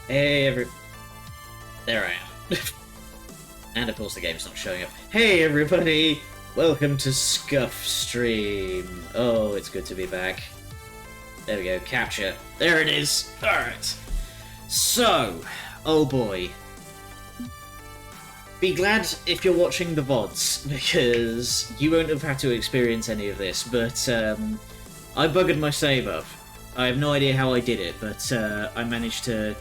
Hey, there I am. And of course the game's not showing up. Hey everybody! Welcome to Scuff Stream. Oh, it's good to be back. There we go, capture. There it is! Alright. So, oh boy. Be glad if you're watching the VODs, because you won't have had to experience any of this, but I buggered my save up. I have no idea how I did it, but I managed to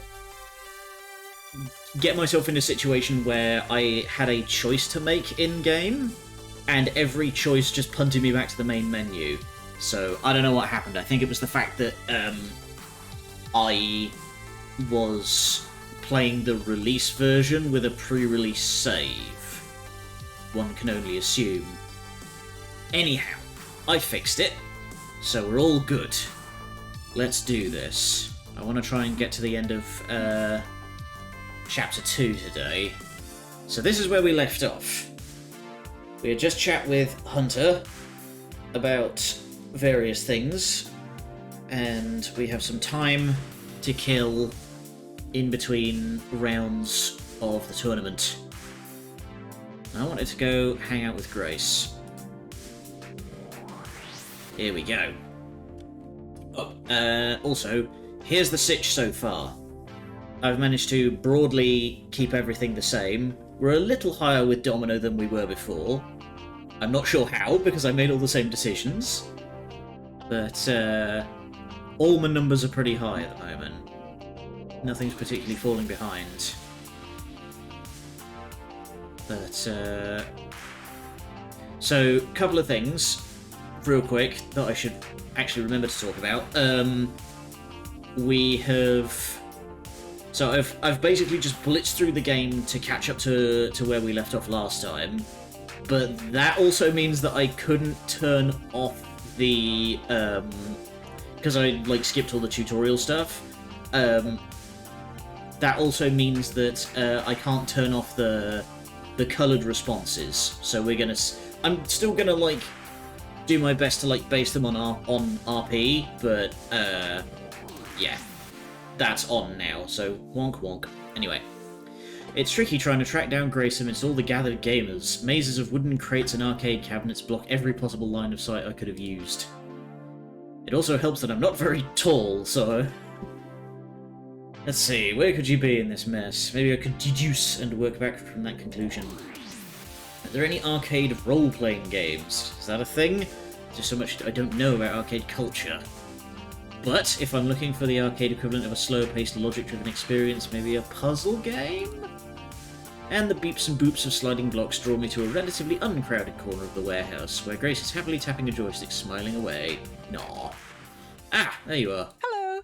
get myself in a situation where I had a choice to make in-game, and every choice just punted me back to the main menu. So, I don't know what happened. I think it was the fact that I was playing the release version with a pre-release save. One can only assume. Anyhow, I fixed it, so we're all good. Let's do this. I want to try and get to the end of Chapter 2 today. So this is where we left off. We had just chat with Hunter about various things, and we have some time to kill in between rounds of the tournament. I wanted to go hang out with Grace. Here we go. Oh, also, here's the sitch so far. I've managed to broadly keep everything the same. We're a little higher with Domino than we were before. I'm not sure how, because I made all the same decisions. But, all my numbers are pretty high at the moment. Nothing's particularly falling behind. But, so, couple of things, real quick, that I should actually remember to talk about. We have... So I've basically just blitzed through the game to catch up to where we left off last time, but that also means that I couldn't turn off the... because I, like, skipped all the tutorial stuff. That also means that I can't turn off the coloured responses, so we're gonna... I'm still gonna, like, do my best to, like, base them on RP, but, yeah. That's on now, so wonk wonk. Anyway. It's tricky trying to track down Grace amidst all the gathered gamers. Mazes of wooden crates and arcade cabinets block every possible line of sight I could have used. It also helps that I'm not very tall, so... Let's see, where could you be in this mess? Maybe I could deduce and work back from that conclusion. Are there any arcade role-playing games? Is that a thing? There's just so much I don't know about arcade culture. But if I'm looking for the arcade equivalent of a slow-paced, logic-driven experience, maybe a puzzle game? And the beeps and boops of sliding blocks draw me to a relatively uncrowded corner of the warehouse, where Grace is happily tapping a joystick, smiling away. Naw. Ah, there you are. Hello.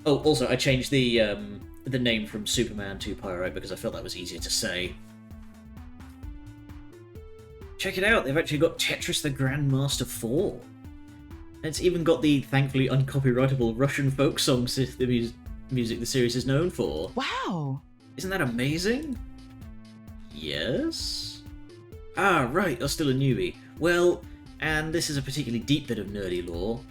Oh, also, I changed the name from Superman to Pyro because I felt that was easier to say. Check it out, they've actually got Tetris the Grandmaster 4. It's even got the thankfully uncopyrightable Russian folk songs the music the series is known for. Wow. Isn't that amazing? Yes? Ah, right, you're still a newbie. Well, and this is a particularly deep bit of nerdy lore.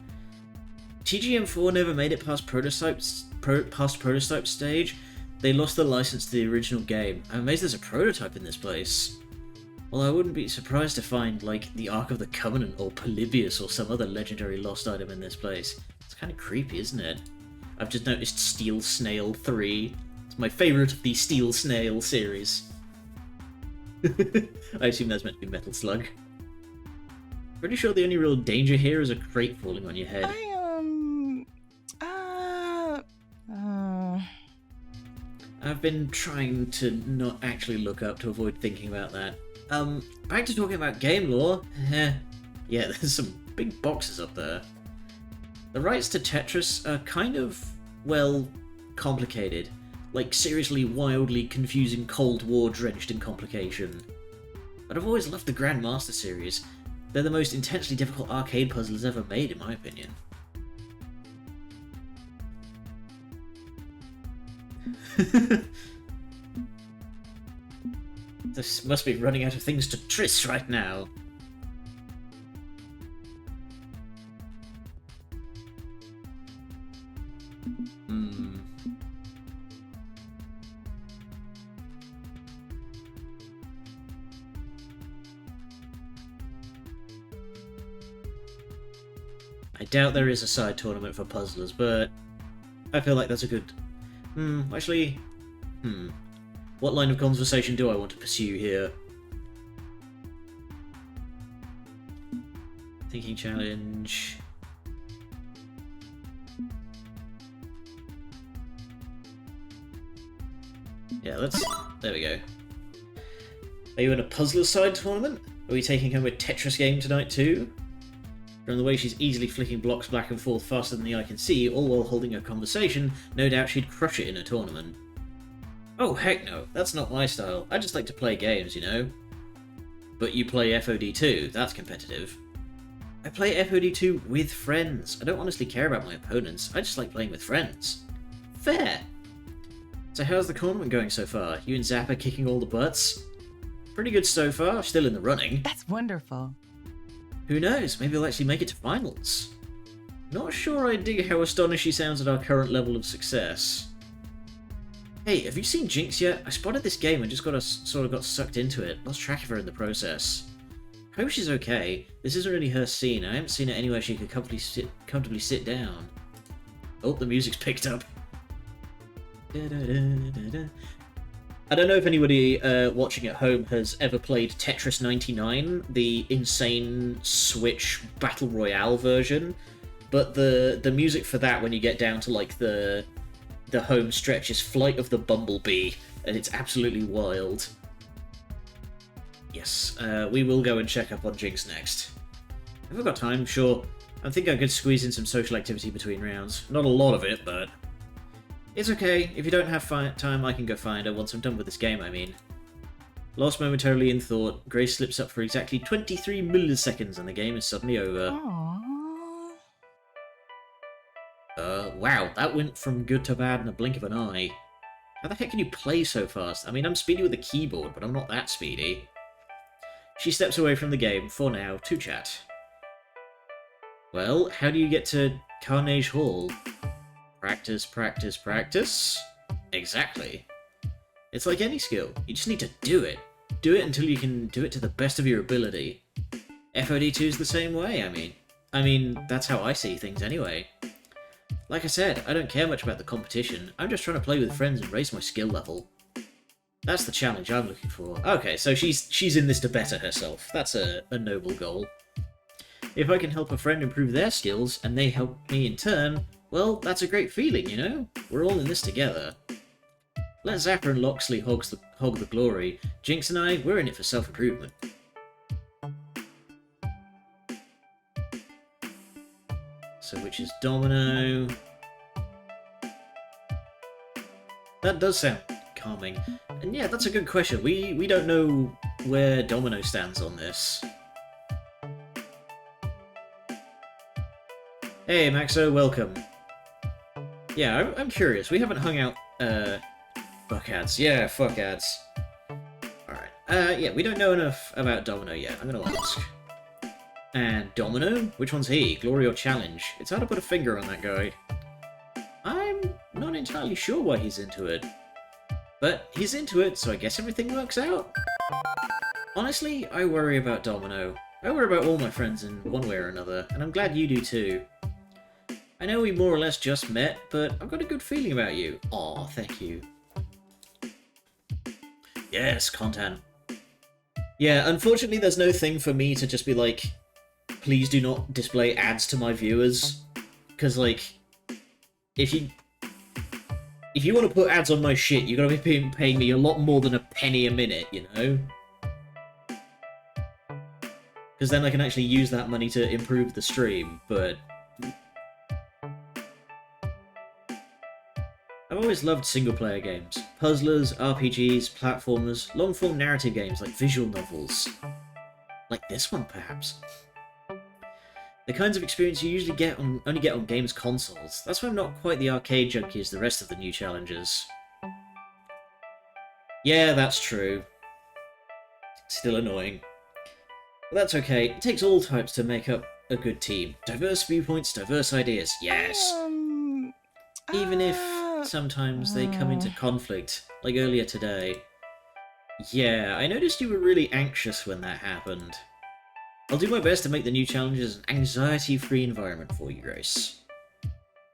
TGM4 never made it past prototype stage. They lost the license to the original game. I'm amazed there's a prototype in this place. Well, I wouldn't be surprised to find, like, the Ark of the Covenant or Polybius or some other legendary lost item in this place. It's kind of creepy, isn't it? I've just noticed Steel Snail 3. It's my favourite of the Steel Snail series. I assume that's meant to be Metal Slug. Pretty sure the only real danger here is a crate falling on your head. I've been trying to not actually look up to avoid thinking about that. Back to talking about game lore. Yeah, there's some big boxes up there. The rights to Tetris are kind of, well, complicated. Like, seriously wildly confusing Cold War drenched in complication. But I've always loved the Grandmaster series. They're the most intensely difficult arcade puzzles ever made, in my opinion. This must be running out of things to Triss right now. Hmm. I doubt there is a side tournament for puzzlers, but I feel like that's a good... actually... What line of conversation do I want to pursue here? Thinking challenge... Yeah, let's... There we go. Are you in a puzzler side tournament? Are we taking home a Tetris game tonight too? From the way she's easily flicking blocks back and forth faster than the eye can see, all while holding a conversation, no doubt she'd crush it in a tournament. Oh heck no, that's not my style. I just like to play games, you know? But you play FOD2, that's competitive. I play FOD2 with friends. I don't honestly care about my opponents, I just like playing with friends. Fair! So how's the tournament going so far? You and Zappa kicking all the butts? Pretty good so far, still in the running. That's wonderful. Who knows, maybe we'll actually make it to finals. Not sure I dig how astonished she sounds at our current level of success. Hey, have you seen Jinx yet? I spotted this game and just sort of got sucked into it. Lost track of her in the process. Hope she's okay. This isn't really her scene. I haven't seen her anywhere she could comfortably sit down. Oh, the music's picked up. I don't know if anybody watching at home has ever played Tetris 99, the insane Switch Battle Royale version, but the music for that when you get down to like the home stretch is Flight of the Bumblebee, and it's absolutely wild. Yes, we will go and check up on Jinx next. Have I got time? Sure. I think I could squeeze in some social activity between rounds. Not a lot of it, but... It's okay, if you don't have time I can go find her once I'm done with this game, I mean. Lost momentarily in thought, Grace slips up for exactly 23 milliseconds and the game is suddenly over. Aww. Wow, that went from good to bad in a blink of an eye. How the heck can you play so fast? I mean, I'm speedy with a keyboard, but I'm not that speedy. She steps away from the game, for now, to chat. Well, how do you get to Carnage Hall? Practice, practice, practice? Exactly. It's like any skill. You just need to do it. Do it until you can do it to the best of your ability. FOD2 is the same way, I mean, that's how I see things anyway. Like I said, I don't care much about the competition. I'm just trying to play with friends and raise my skill level. That's the challenge I'm looking for. Okay, so she's in this to better herself. That's a noble goal. If I can help a friend improve their skills, and they help me in turn, well, that's a great feeling, you know? We're all in this together. Let Zappa and Loxley hog the glory. Jinx and I, we're in it for self-improvement. So which is Domino? That does sound calming. And yeah, that's a good question. We don't know where Domino stands on this. Hey Maxo, welcome. Yeah, I'm curious. We haven't hung out, fuck ads. Yeah, fuck ads. Alright. Yeah, we don't know enough about Domino yet. I'm gonna ask. And Domino? Which one's he? Glory or Challenge? It's hard to put a finger on that guy. I'm not entirely sure why he's into it. But he's into it, so I guess everything works out. Honestly, I worry about Domino. I worry about all my friends in one way or another, and I'm glad you do too. I know we more or less just met, but I've got a good feeling about you. Aw, thank you. Yes, content. Yeah, unfortunately there's no thing for me to just be like, please do not display ads to my viewers. Because, like, if you want to put ads on my shit, you gotta be paying me a lot more than a penny a minute, you know? Because then I can actually use that money to improve the stream, but... I've always loved single-player games. Puzzlers, RPGs, platformers, long-form narrative games like visual novels. Like this one, perhaps. The kinds of experience you usually only get on games consoles. That's why I'm not quite the arcade junkie as the rest of the new challengers. Yeah, that's true. Still annoying. But that's okay. It takes all types to make up a good team. Diverse viewpoints, diverse ideas. Yes! Even if sometimes they come into conflict, like earlier today. Yeah, I noticed you were really anxious when that happened. I'll do my best to make the new challenges an anxiety-free environment for you, Grace.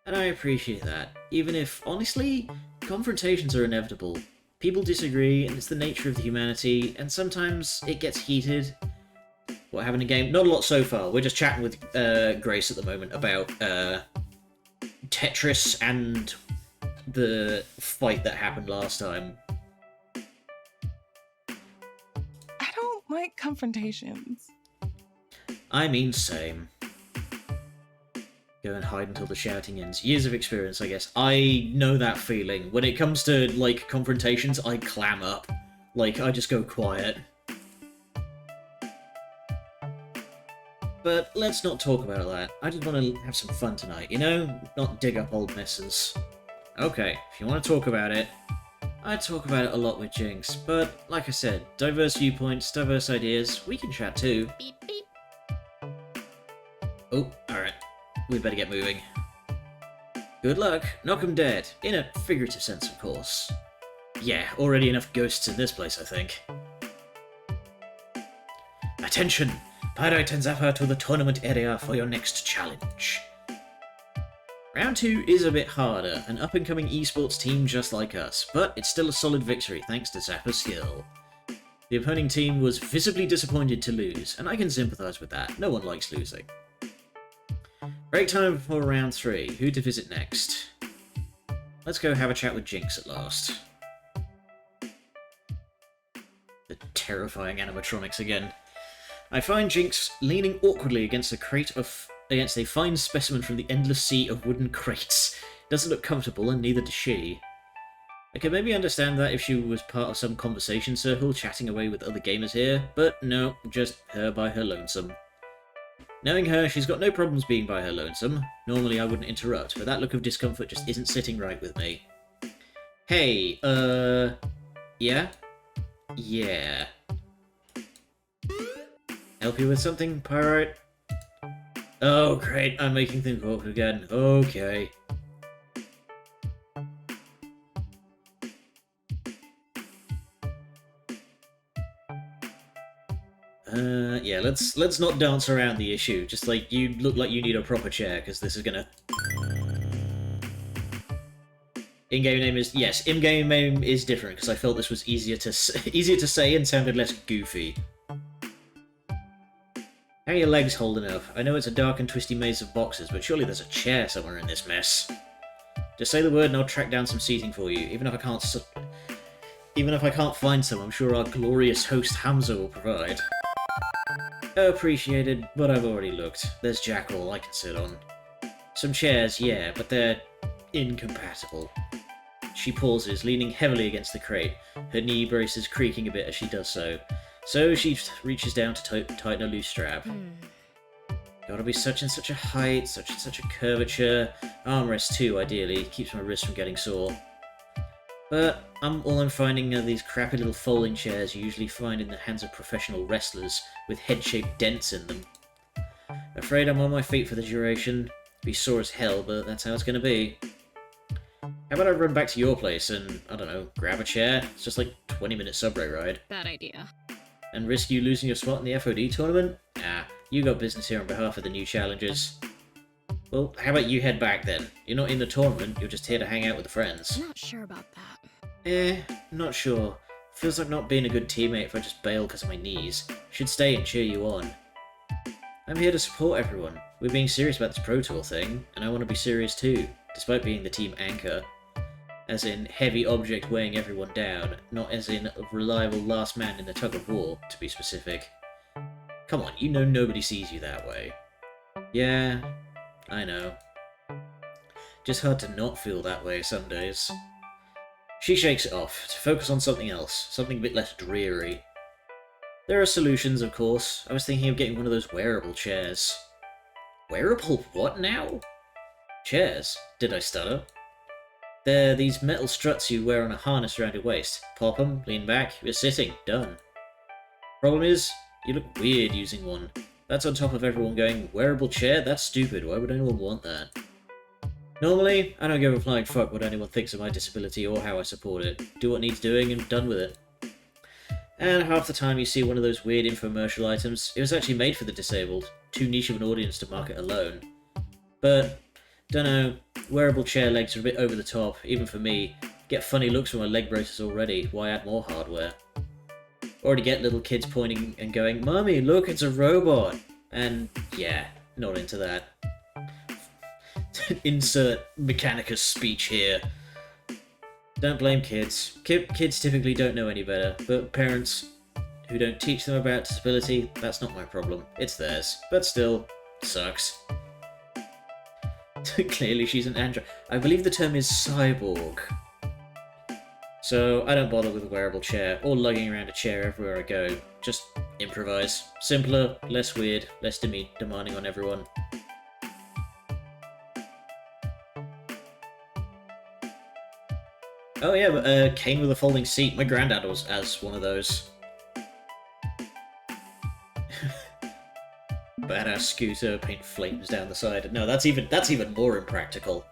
And I appreciate that, even if, honestly, confrontations are inevitable. People disagree, and it's the nature of the humanity, and sometimes it gets heated. What happened in game? Not a lot so far. We're just chatting with Grace at the moment about Tetris and the fight that happened last time. I don't like confrontations. I mean, same. Go and hide until the shouting ends. Years of experience, I guess. I know that feeling. When it comes to, like, confrontations, I clam up. Like, I just go quiet. But let's not talk about that. I just want to have some fun tonight, you know? Not dig up old messes. Okay, if you want to talk about it, I talk about it a lot with Jinx, but like I said, diverse viewpoints, diverse ideas, we can chat too. Beep beep. Oh, alright. We better get moving. Good luck. Knock 'em dead. In a figurative sense, of course. Yeah, already enough ghosts in this place, I think. Attention! Pyrite and Zappa to the tournament area for your next challenge. Round 2 is a bit harder, an up-and-coming esports team just like us, but it's still a solid victory thanks to Zappa's skill. The opposing team was visibly disappointed to lose, and I can sympathise with that. No one likes losing. Break time before round 3. Who to visit next? Let's go have a chat with Jinx at last. The terrifying animatronics again. I find Jinx leaning awkwardly against a fine specimen from the endless sea of wooden crates. Doesn't look comfortable, and neither does she. I can maybe understand that if she was part of some conversation circle chatting away with other gamers here, but no, just her by her lonesome. Knowing her, she's got no problems being by her lonesome. Normally I wouldn't interrupt, but that look of discomfort just isn't sitting right with me. Hey, yeah? Yeah. Help you with something, Pyrite? Oh, great, I'm making things awkward again. Okay. Yeah, let's not dance around the issue. Just, like, you look like you need a proper chair, because this is gonna... In-game name is... Yes, in-game name is different, because I felt this was easier to say and sounded less goofy. How are your legs holding up? I know it's a dark and twisty maze of boxes, but surely there's a chair somewhere in this mess. Just say the word and I'll track down some seating for you, even if I can't find some, I'm sure our glorious host Hamza will provide. Appreciated, but I've already looked. There's Jackal I can sit on. Some chairs, yeah, but they're incompatible. She pauses, leaning heavily against the crate, her knee braces creaking a bit as she does so. So she reaches down to tighten a loose strap. Gotta be such and such a height, such and such a curvature. Armrest too, ideally. Keeps my wrist from getting sore. But all I'm finding are these crappy little folding chairs you usually find in the hands of professional wrestlers, with head-shaped dents in them. Afraid I'm on my feet for the duration. Be sore as hell, but that's how it's gonna be. How about I run back to your place and, I don't know, grab a chair? It's just like 20-minute subway ride. Bad idea. And risk you losing your spot in the FOD tournament? Nah, you got business here on behalf of the new challengers. Well, how about you head back then? You're not in the tournament, you're just here to hang out with the friends. I'm not sure about that. Not sure. Feels like not being a good teammate if I just bail because of my knees. Should stay and cheer you on. I'm here to support everyone. We're being serious about this Pro Tour thing, and I want to be serious too, despite being the team anchor. As in, heavy object weighing everyone down, not as in reliable last man in the tug of war, to be specific. Come on, you know nobody sees you that way. Yeah, I know. Just hard to not feel that way some days. She shakes it off, to focus on something else, something a bit less dreary. There are solutions, of course. I was thinking of getting one of those wearable chairs. Wearable what now? Chairs? Did I stutter? They're these metal struts you wear on a harness around your waist. Pop them, lean back, you're sitting, done. Problem is, you look weird using one. That's on top of everyone going, wearable chair? That's stupid, why would anyone want that? Normally, I don't give a flying fuck what anyone thinks of my disability or how I support it. Do what needs doing and done with it. And half the time you see one of those weird infomercial items, it was actually made for the disabled. Too niche of an audience to market alone. But, dunno, wearable chair legs are a bit over the top, even for me. Get funny looks from my leg braces already, why add more hardware? Already get little kids pointing and going, "Mummy, look, it's a robot!" And, yeah, not into that. Insert Mechanicus speech here. Don't blame kids. Kids typically don't know any better, but parents who don't teach them about disability, that's not my problem. It's theirs. But still, sucks. Clearly she's an android. I believe the term is cyborg. So I don't bother with a wearable chair, or lugging around a chair everywhere I go. Just improvise. Simpler, less weird, less demanding on everyone. Oh yeah, but cane with a folding seat. My granddad has one of those. Badass scooter, paint flames down the side. No, that's even more impractical.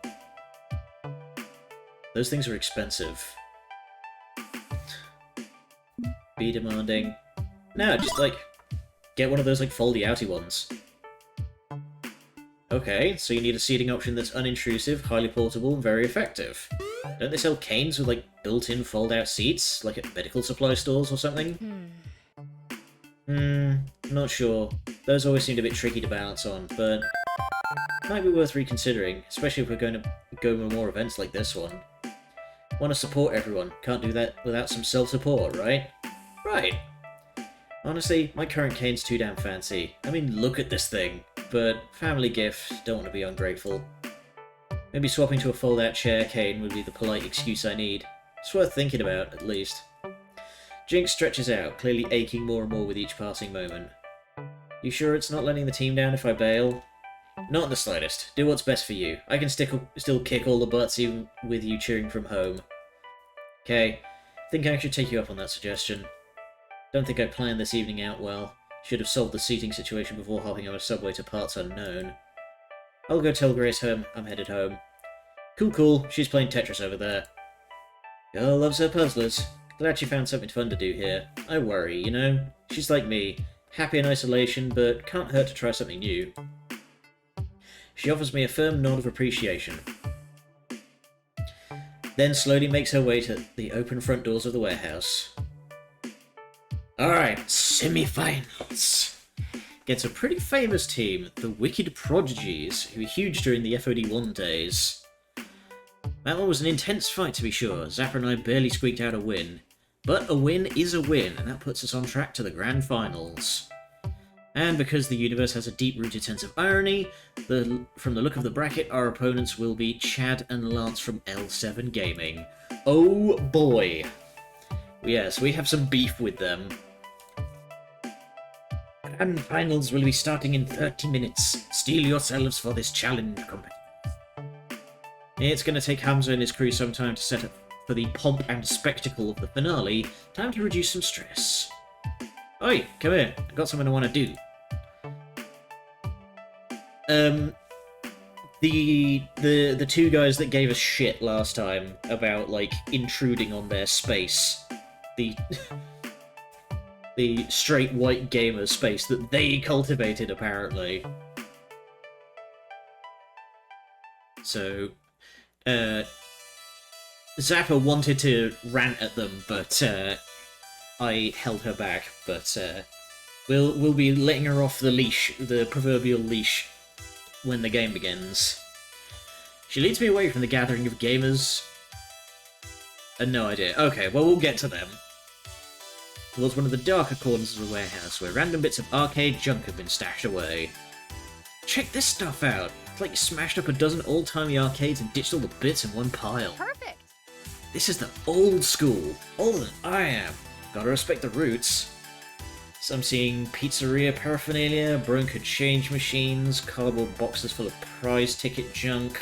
Those things are expensive. Be demanding. No, just like get one of those like foldy outy ones. Okay, so you need a seating option that's unintrusive, highly portable, and very effective. Don't they sell canes with, like, built-in fold-out seats, like at medical supply stores or something? Not sure. Those always seemed a bit tricky to balance on, but might be worth reconsidering, especially if we're going to go to more events like this one. Want to support everyone. Can't do that without some self-support, right? Right. Honestly, my current cane's too damn fancy. I mean, look at this thing. But family gift, don't want to be ungrateful. Maybe swapping to a fold-out chair cane would be the polite excuse I need. It's worth thinking about, at least. Jinx stretches out, clearly aching more and more with each passing moment. You sure it's not letting the team down if I bail? Not in the slightest. Do what's best for you. I can still kick all the butts even with you cheering from home. Okay, think I should take you up on that suggestion. Don't think I planned this evening out well. Should have solved the seating situation before hopping on a subway to parts unknown. I'll go tell Grace I'm headed home. Cool, she's playing Tetris over there. Girl loves her puzzlers. Glad she found something fun to do here. I worry, you know? She's like me. Happy in isolation, but can't hurt to try something new. She offers me a firm nod of appreciation. Then slowly makes her way to the open front doors of the warehouse. Alright, semi-finals. Gets a pretty famous team, the Wicked Prodigies, who were huge during the FOD1 days. That one was an intense fight to be sure. Zapper and I barely squeaked out a win. But a win is a win, and that puts us on track to the grand finals. And because the universe has a deep-rooted sense of irony, from the look of the bracket, our opponents will be Chad and Lance from L7 Gaming. Oh boy! Yes, we have some beef with them. Grand finals will be starting in 30 minutes. Steel yourselves for this challenge competition. It's going to take Hamza and his crew some time to set up for the pomp and spectacle of the finale. Time to reduce some stress. Oi, come here. I've got something I want to do. The two guys that gave us shit last time about, like, intruding on their space. The straight white gamer space that they cultivated, apparently. So, Zappa wanted to rant at them, but I held her back. But we'll be letting her off the leash, the proverbial leash, when the game begins. She leads me away from the gathering of gamers. No idea. Okay, well, we'll get to them. Towards one of the darker corners of the warehouse, where random bits of arcade junk have been stashed away. Check this stuff out! It's like you smashed up a dozen old-timey arcades and ditched all the bits in one pile. Perfect! This is the old school, older than I am. Gotta respect the roots. So I'm seeing pizzeria paraphernalia, broken change machines, cardboard boxes full of prize ticket junk,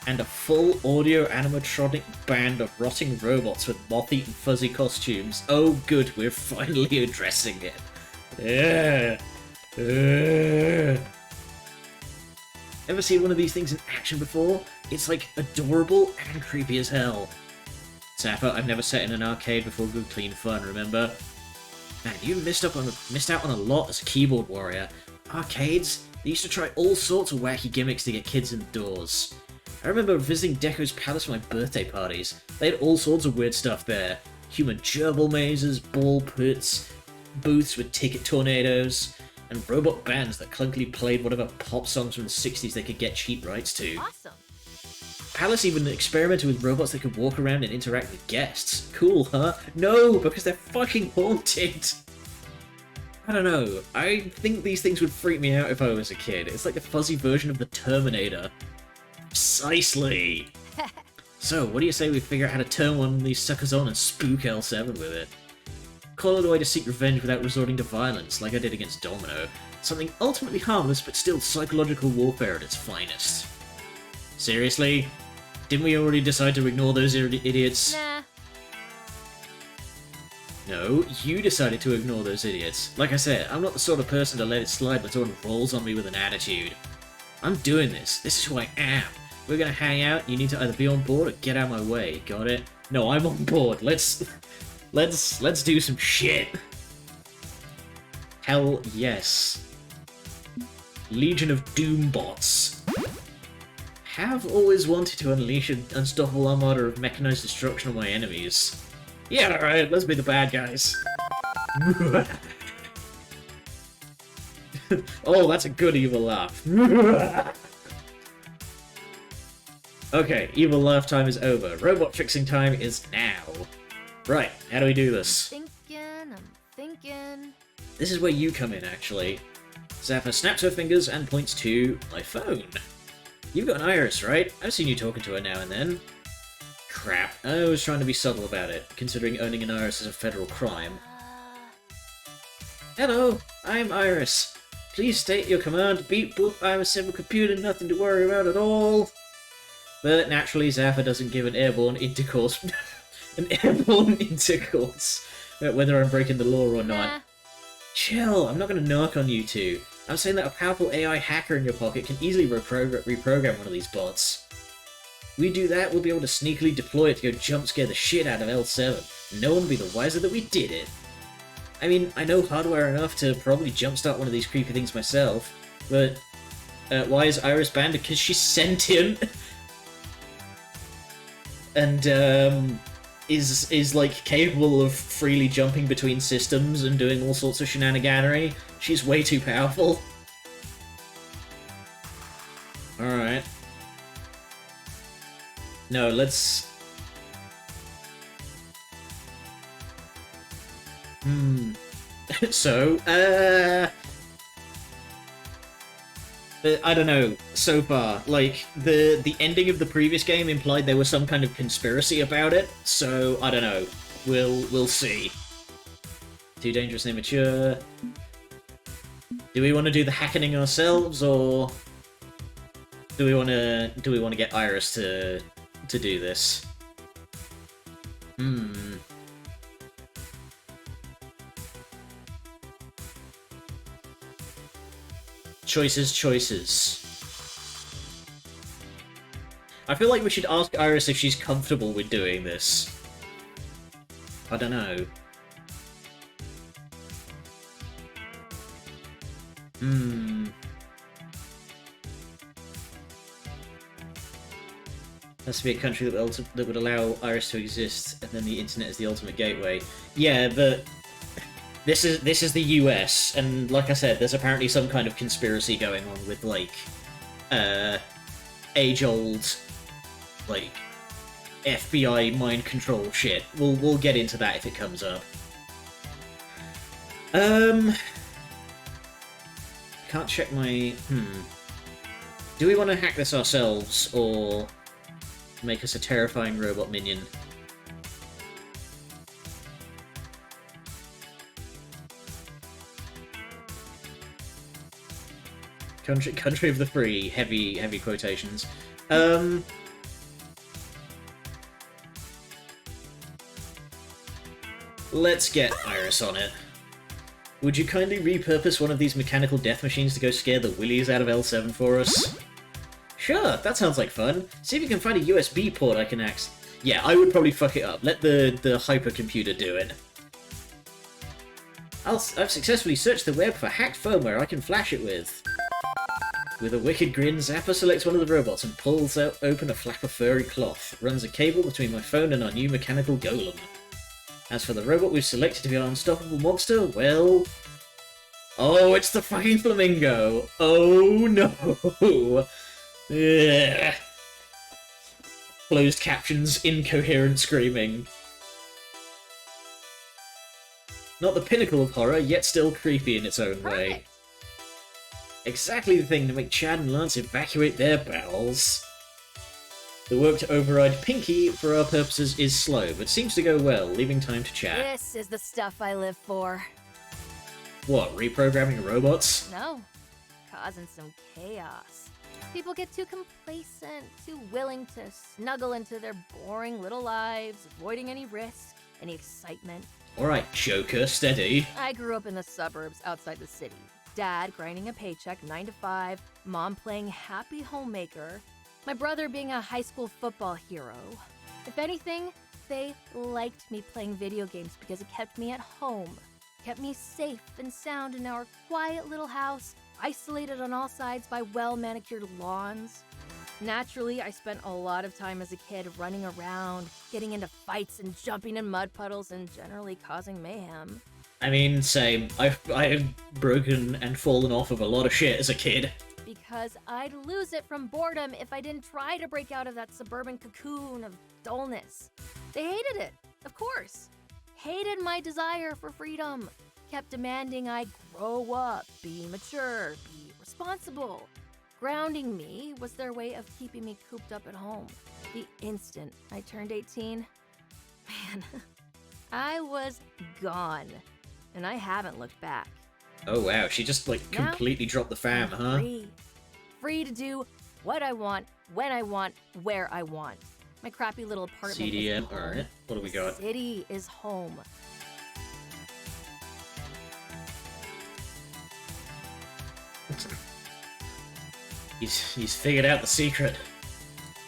and a full audio animatronic band of rotting robots with moth-eaten fuzzy costumes. Oh good, we're finally addressing it. Yeah. Ever seen one of these things in action before? It's like adorable and creepy as hell. Zappa, I've never sat in an arcade before good clean fun, remember? Man, you missed out on a lot as a keyboard warrior. Arcades? They used to try all sorts of wacky gimmicks to get kids indoors. I remember visiting Deco's Palace for my birthday parties. They had all sorts of weird stuff there. Human gerbil mazes, ball pits, booths with ticket tornadoes, and robot bands that clunkily played whatever pop songs from the 60s they could get cheap rights to. Awesome. Palace even experimented with robots that could walk around and interact with guests. Cool, huh? No, because they're fucking haunted! I don't know. I think these things would freak me out if I was a kid. It's like the fuzzy version of the Terminator. Precisely! So, what do you say we figure out how to turn one of these suckers on and spook L7 with it? Call it a way to seek revenge without resorting to violence, like I did against Domino. Something ultimately harmless, but still psychological warfare at its finest. Seriously? Didn't we already decide to ignore those idiots? Nah. No, you decided to ignore those idiots. Like I said, I'm not the sort of person to let it slide when someone rolls on me with an attitude. I'm doing this. This is who I am. We're gonna hang out, you need to either be on board or get out of my way, got it? No, I'm on board. Let's do some shit. Hell yes. Legion of Doom bots. Have always wanted to unleash an unstoppable armada of mechanized destruction on my enemies. Yeah, alright, let's be the bad guys. Oh, that's a good evil laugh. Okay, evil laugh time is over. Robot fixing time is now. Right, how do we do this? I'm thinking. This is where you come in, actually. Zappa snaps her fingers and points to my phone. You've got an Iris, right? I've seen you talking to her now and then. Crap, I was trying to be subtle about it, considering owning an Iris is a federal crime. Hello, I'm Iris. Please state your command. Beep boop, I'm a simple computer, nothing to worry about at all. But naturally, Zappa doesn't give an airborne intercourse. Whether I'm breaking the law or not. Nah. Chill, I'm not going to knock on you two. I'm saying that a powerful AI hacker in your pocket can easily reprogram one of these bots. We do that, we'll be able to sneakily deploy it to go jump scare the shit out of L7. No one will be the wiser that we did it. I mean, I know hardware enough to probably jumpstart one of these creepy things myself, but why is Iris banned? Because she's sentient. And is like capable of freely jumping between systems and doing all sorts of shenaniganery. She's way too powerful. Alright. No, let's... So, I don't know, so far. Like, the ending of the previous game implied there was some kind of conspiracy about it, so I don't know. We'll see. Too dangerous and immature. Do we want to do the hackening ourselves, or do we want to get Iris to do this? Choices. I feel like we should ask Iris if she's comfortable with doing this. I don't know. Has to be a country that would allow Iris to exist, and then the internet is the ultimate gateway. Yeah, but this is the US, and like I said, there's apparently some kind of conspiracy going on with like age-old like FBI mind control shit. We'll get into that if it comes up. Can't check my Do we want to hack this ourselves or make us a terrifying robot minion? Country of the free, heavy quotations. Let's get Iris on it. Would you kindly repurpose one of these mechanical death machines to go scare the willies out of L7 for us? Sure, that sounds like fun. See if you can find a USB port I can access. Yeah, I would probably fuck it up. Let the hypercomputer do it. I've successfully searched the web for hacked firmware I can flash it with. With a wicked grin, Zapper selects one of the robots and pulls out open a flap of furry cloth. Runs a cable between my phone and our new mechanical golem. As for the robot we've selected to be our unstoppable monster, well... Oh, it's the fucking flamingo! Oh no! Ugh. Closed captions, incoherent screaming. Not the pinnacle of horror, yet still creepy in its own way. Perfect. Exactly the thing to make Chad and Lance evacuate their bowels. The work to override Pinky, for our purposes, is slow, but seems to go well, leaving time to chat. This is the stuff I live for. What, reprogramming robots? No, causing some chaos. People get too complacent, too willing to snuggle into their boring little lives, avoiding any risk, any excitement. Alright, Joker, steady. I grew up in the suburbs outside the city. Dad grinding a paycheck 9 to 5, mom playing happy homemaker, my brother being a high school football hero. If anything, they liked me playing video games because it kept me at home, kept me safe and sound in our quiet little house, isolated on all sides by well-manicured lawns. Naturally, I spent a lot of time as a kid running around, getting into fights and jumping in mud puddles and generally causing mayhem. I mean, same. I've broken and fallen off of a lot of shit as a kid. Because I'd lose it from boredom if I didn't try to break out of that suburban cocoon of dullness. They hated it, of course. Hated my desire for freedom. Kept demanding I grow up, be mature, be responsible. Grounding me was their way of keeping me cooped up at home. The instant I turned 18, man, I was gone. And I haven't looked back. Oh wow, she just like Now, completely dropped the fam, I'm huh? free. Free to do what I want, when I want, where I want. My crappy little apartment is CDM, home. alright. What do we got? The city is home. He's figured out the secret.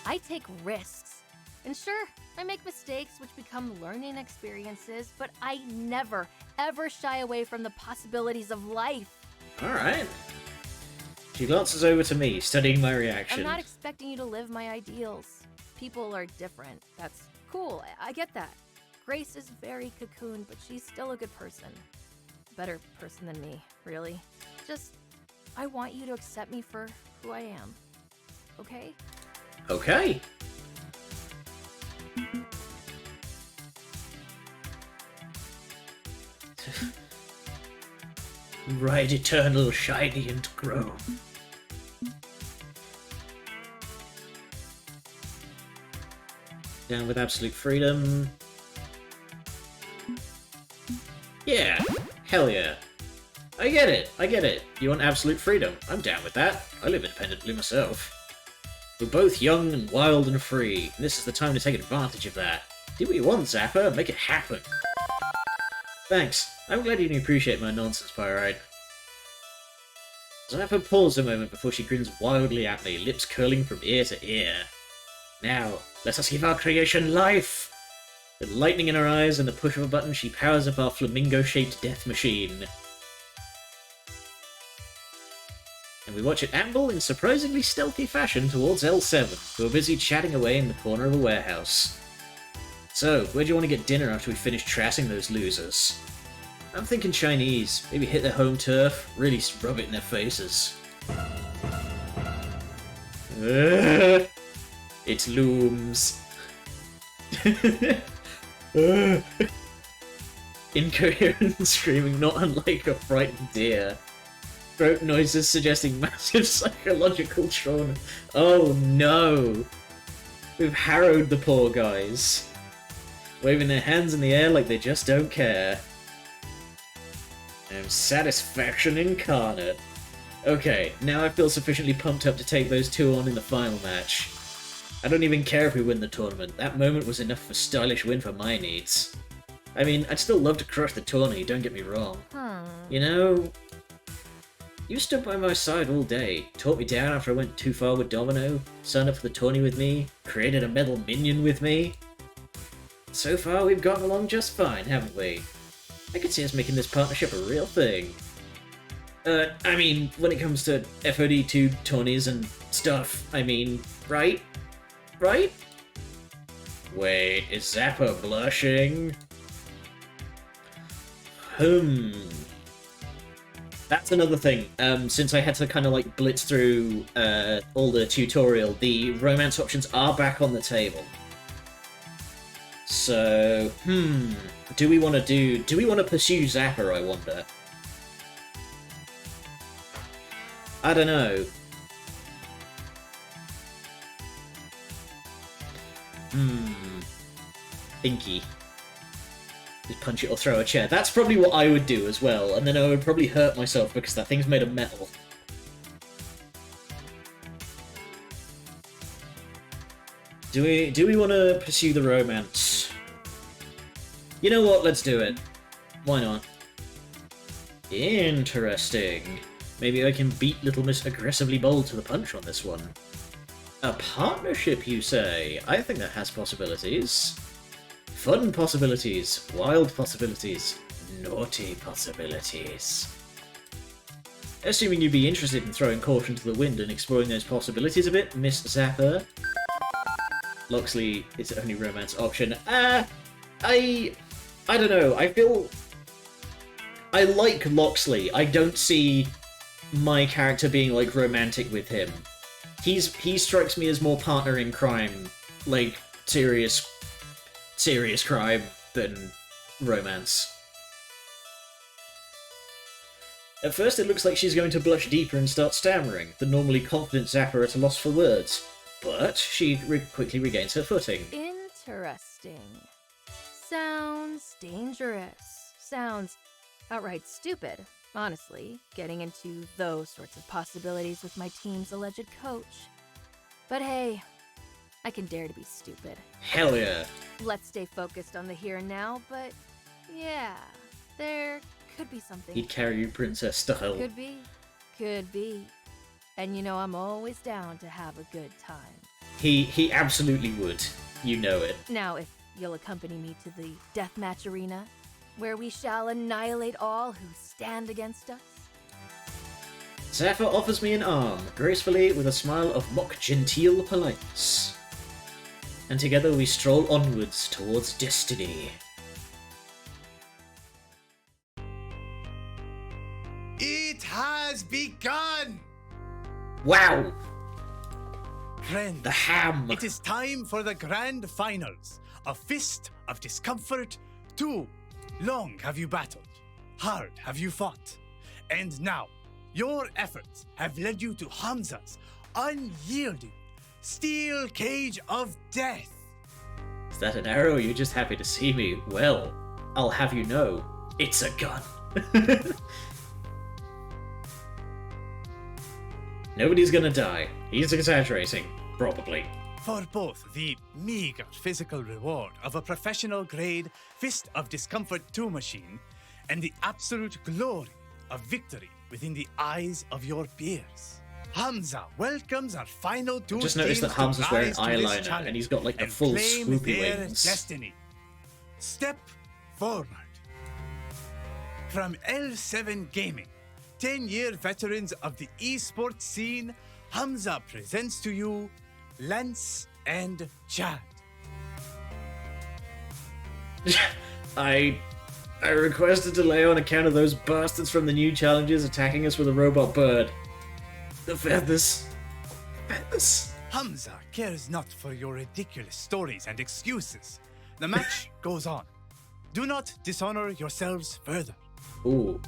I take risks. And sure, I make mistakes which become learning experiences, but I never, ever shy away from the possibilities of life. Alright. She glances over to me, studying my reaction. I'm not expecting you to live my ideals. People are different. That's cool. I get that. Grace is very cocooned, but she's still a good person. Better person than me, really. Just, I want you to accept me for who I am. Okay? Okay. Ride eternal, shiny and grow. Down with absolute freedom. Yeah, hell yeah. I get it. You want absolute freedom. I'm down with that. I live independently myself. We're both young and wild and free, and this is the time to take advantage of that. Do what you want, Zapper, make it happen. Thanks. I'm glad you appreciate my nonsense, Pyrite. Zapper paused a moment before she grins wildly at me, lips curling from ear to ear. Now, let us give our creation life! With lightning in her eyes and the push of a button, she powers up our flamingo-shaped death machine. And we watch it amble in surprisingly stealthy fashion towards L7, who are busy chatting away in the corner of a warehouse. So, where do you want to get dinner after we finish trashing those losers? I'm thinking Chinese. Maybe hit their home turf, really rub it in their faces. It looms. Incoherent screaming, not unlike a frightened deer. Throat noises suggesting massive psychological trauma. Oh no! We've harrowed the poor guys. Waving their hands in the air like they just don't care. Satisfaction incarnate. Okay, now I feel sufficiently pumped up to take those two on in the final match. I don't even care if we win the tournament. That moment was enough of a stylish win for my needs. I mean, I'd still love to crush the tourney, don't get me wrong. You know, You stood by my side all day, taught me down after I went too far with Domino, signed up for the tourney with me, created a metal minion with me. So far, we've gotten along just fine, haven't we? I could see us making this partnership a real thing. I mean, when it comes to FOD2 tourneys and stuff, I mean, right? Right? Wait, is Zappa blushing? That's another thing. Since I had to kind of like blitz through all the tutorial, the romance options are back on the table. So, do we want to pursue Zappa, I wonder? I don't know. Inky. Just punch it or throw a chair. That's probably what I would do as well, and then I would probably hurt myself because that thing's made of metal. Do we want to pursue the romance? You know what? Let's do it. Why not? Interesting. Maybe I can beat Little Miss aggressively bold to the punch on this one. A partnership, you say? I think that has possibilities. Fun possibilities, wild possibilities, naughty possibilities. Assuming you'd be interested in throwing caution to the wind and exploring those possibilities a bit, Miss Zappa. Loxley is the only romance option. I don't know. I feel I like Loxley. I don't see my character being like romantic with him. He strikes me as more partner in crime, like serious crime than romance. At first it looks like she's going to blush deeper and start stammering, the normally confident Zappa at a loss for words, but she quickly regains her footing. Interesting. Sounds dangerous. Sounds outright stupid, honestly, getting into those sorts of possibilities with my team's alleged coach. But hey, I can dare to be stupid. Hell yeah. Let's stay focused on the here and now, but yeah, there could be something. He'd carry you princess style. Could be. Could be. And you know I'm always down to have a good time. He absolutely would. You know it. Now, if you'll accompany me to the deathmatch arena, where we shall annihilate all who stand against us. Zappa offers me an arm, gracefully with a smile of mock genteel politeness. And together we stroll onwards towards destiny. It has begun! Wow! Friends, The ham! it is time for the grand finals of Fist of Discomfort 2. Long have you battled, hard have you fought, and now your efforts have led you to Hamza's unyielding steel cage of death. Is that an arrow or you're just happy to see me? Well, I'll have you know, it's a gun. Nobody's gonna die. He's exaggerating. Probably. For both the meager physical reward of a professional-grade Fist of Discomfort 2 machine and the absolute glory of victory within the eyes of your peers. Hamza welcomes our final two Just noticed that teams to Hamza's wearing rise to this eyeliner challenge and he's got like the and full claim swoopy their wings. destiny. Step forward. From L7 Gaming, 10-year veterans of the esports scene, Hamza presents to you Lance and Chad. I request a delay on account of those bastards from the new challenges attacking us with a robot bird. The feathers. Feathers. Hamza cares not for your ridiculous stories and excuses. The match goes on. Do not dishonor yourselves further. Ooh.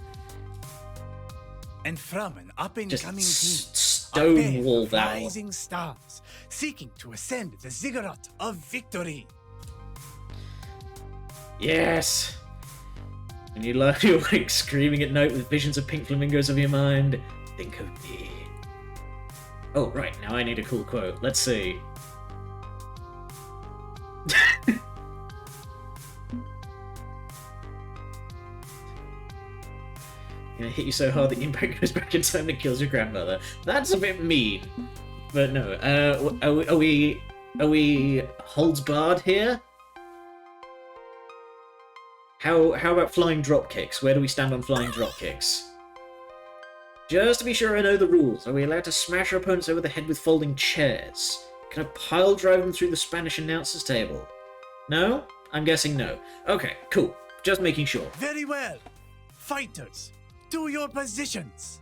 And from an up-and-coming Just team, a pair stonewall of that. rising stars seeking to ascend the ziggurat of victory. Yes. And you're like screaming at night with visions of pink flamingos of your mind. Think of me. Oh, right. Now I need a cool quote. Let's see. Gonna hit you so hard that the impact goes back in time and kills your grandmother. That's a bit mean. But no, are we holds barred here? How about flying drop kicks? Where do we stand on flying drop kicks? Just to be sure I know the rules, are we allowed to smash our opponents over the head with folding chairs? Can I pile drive them through the Spanish announcer's table? No? I'm guessing no. Okay, cool. Just making sure. Very well. Fighters, to your positions.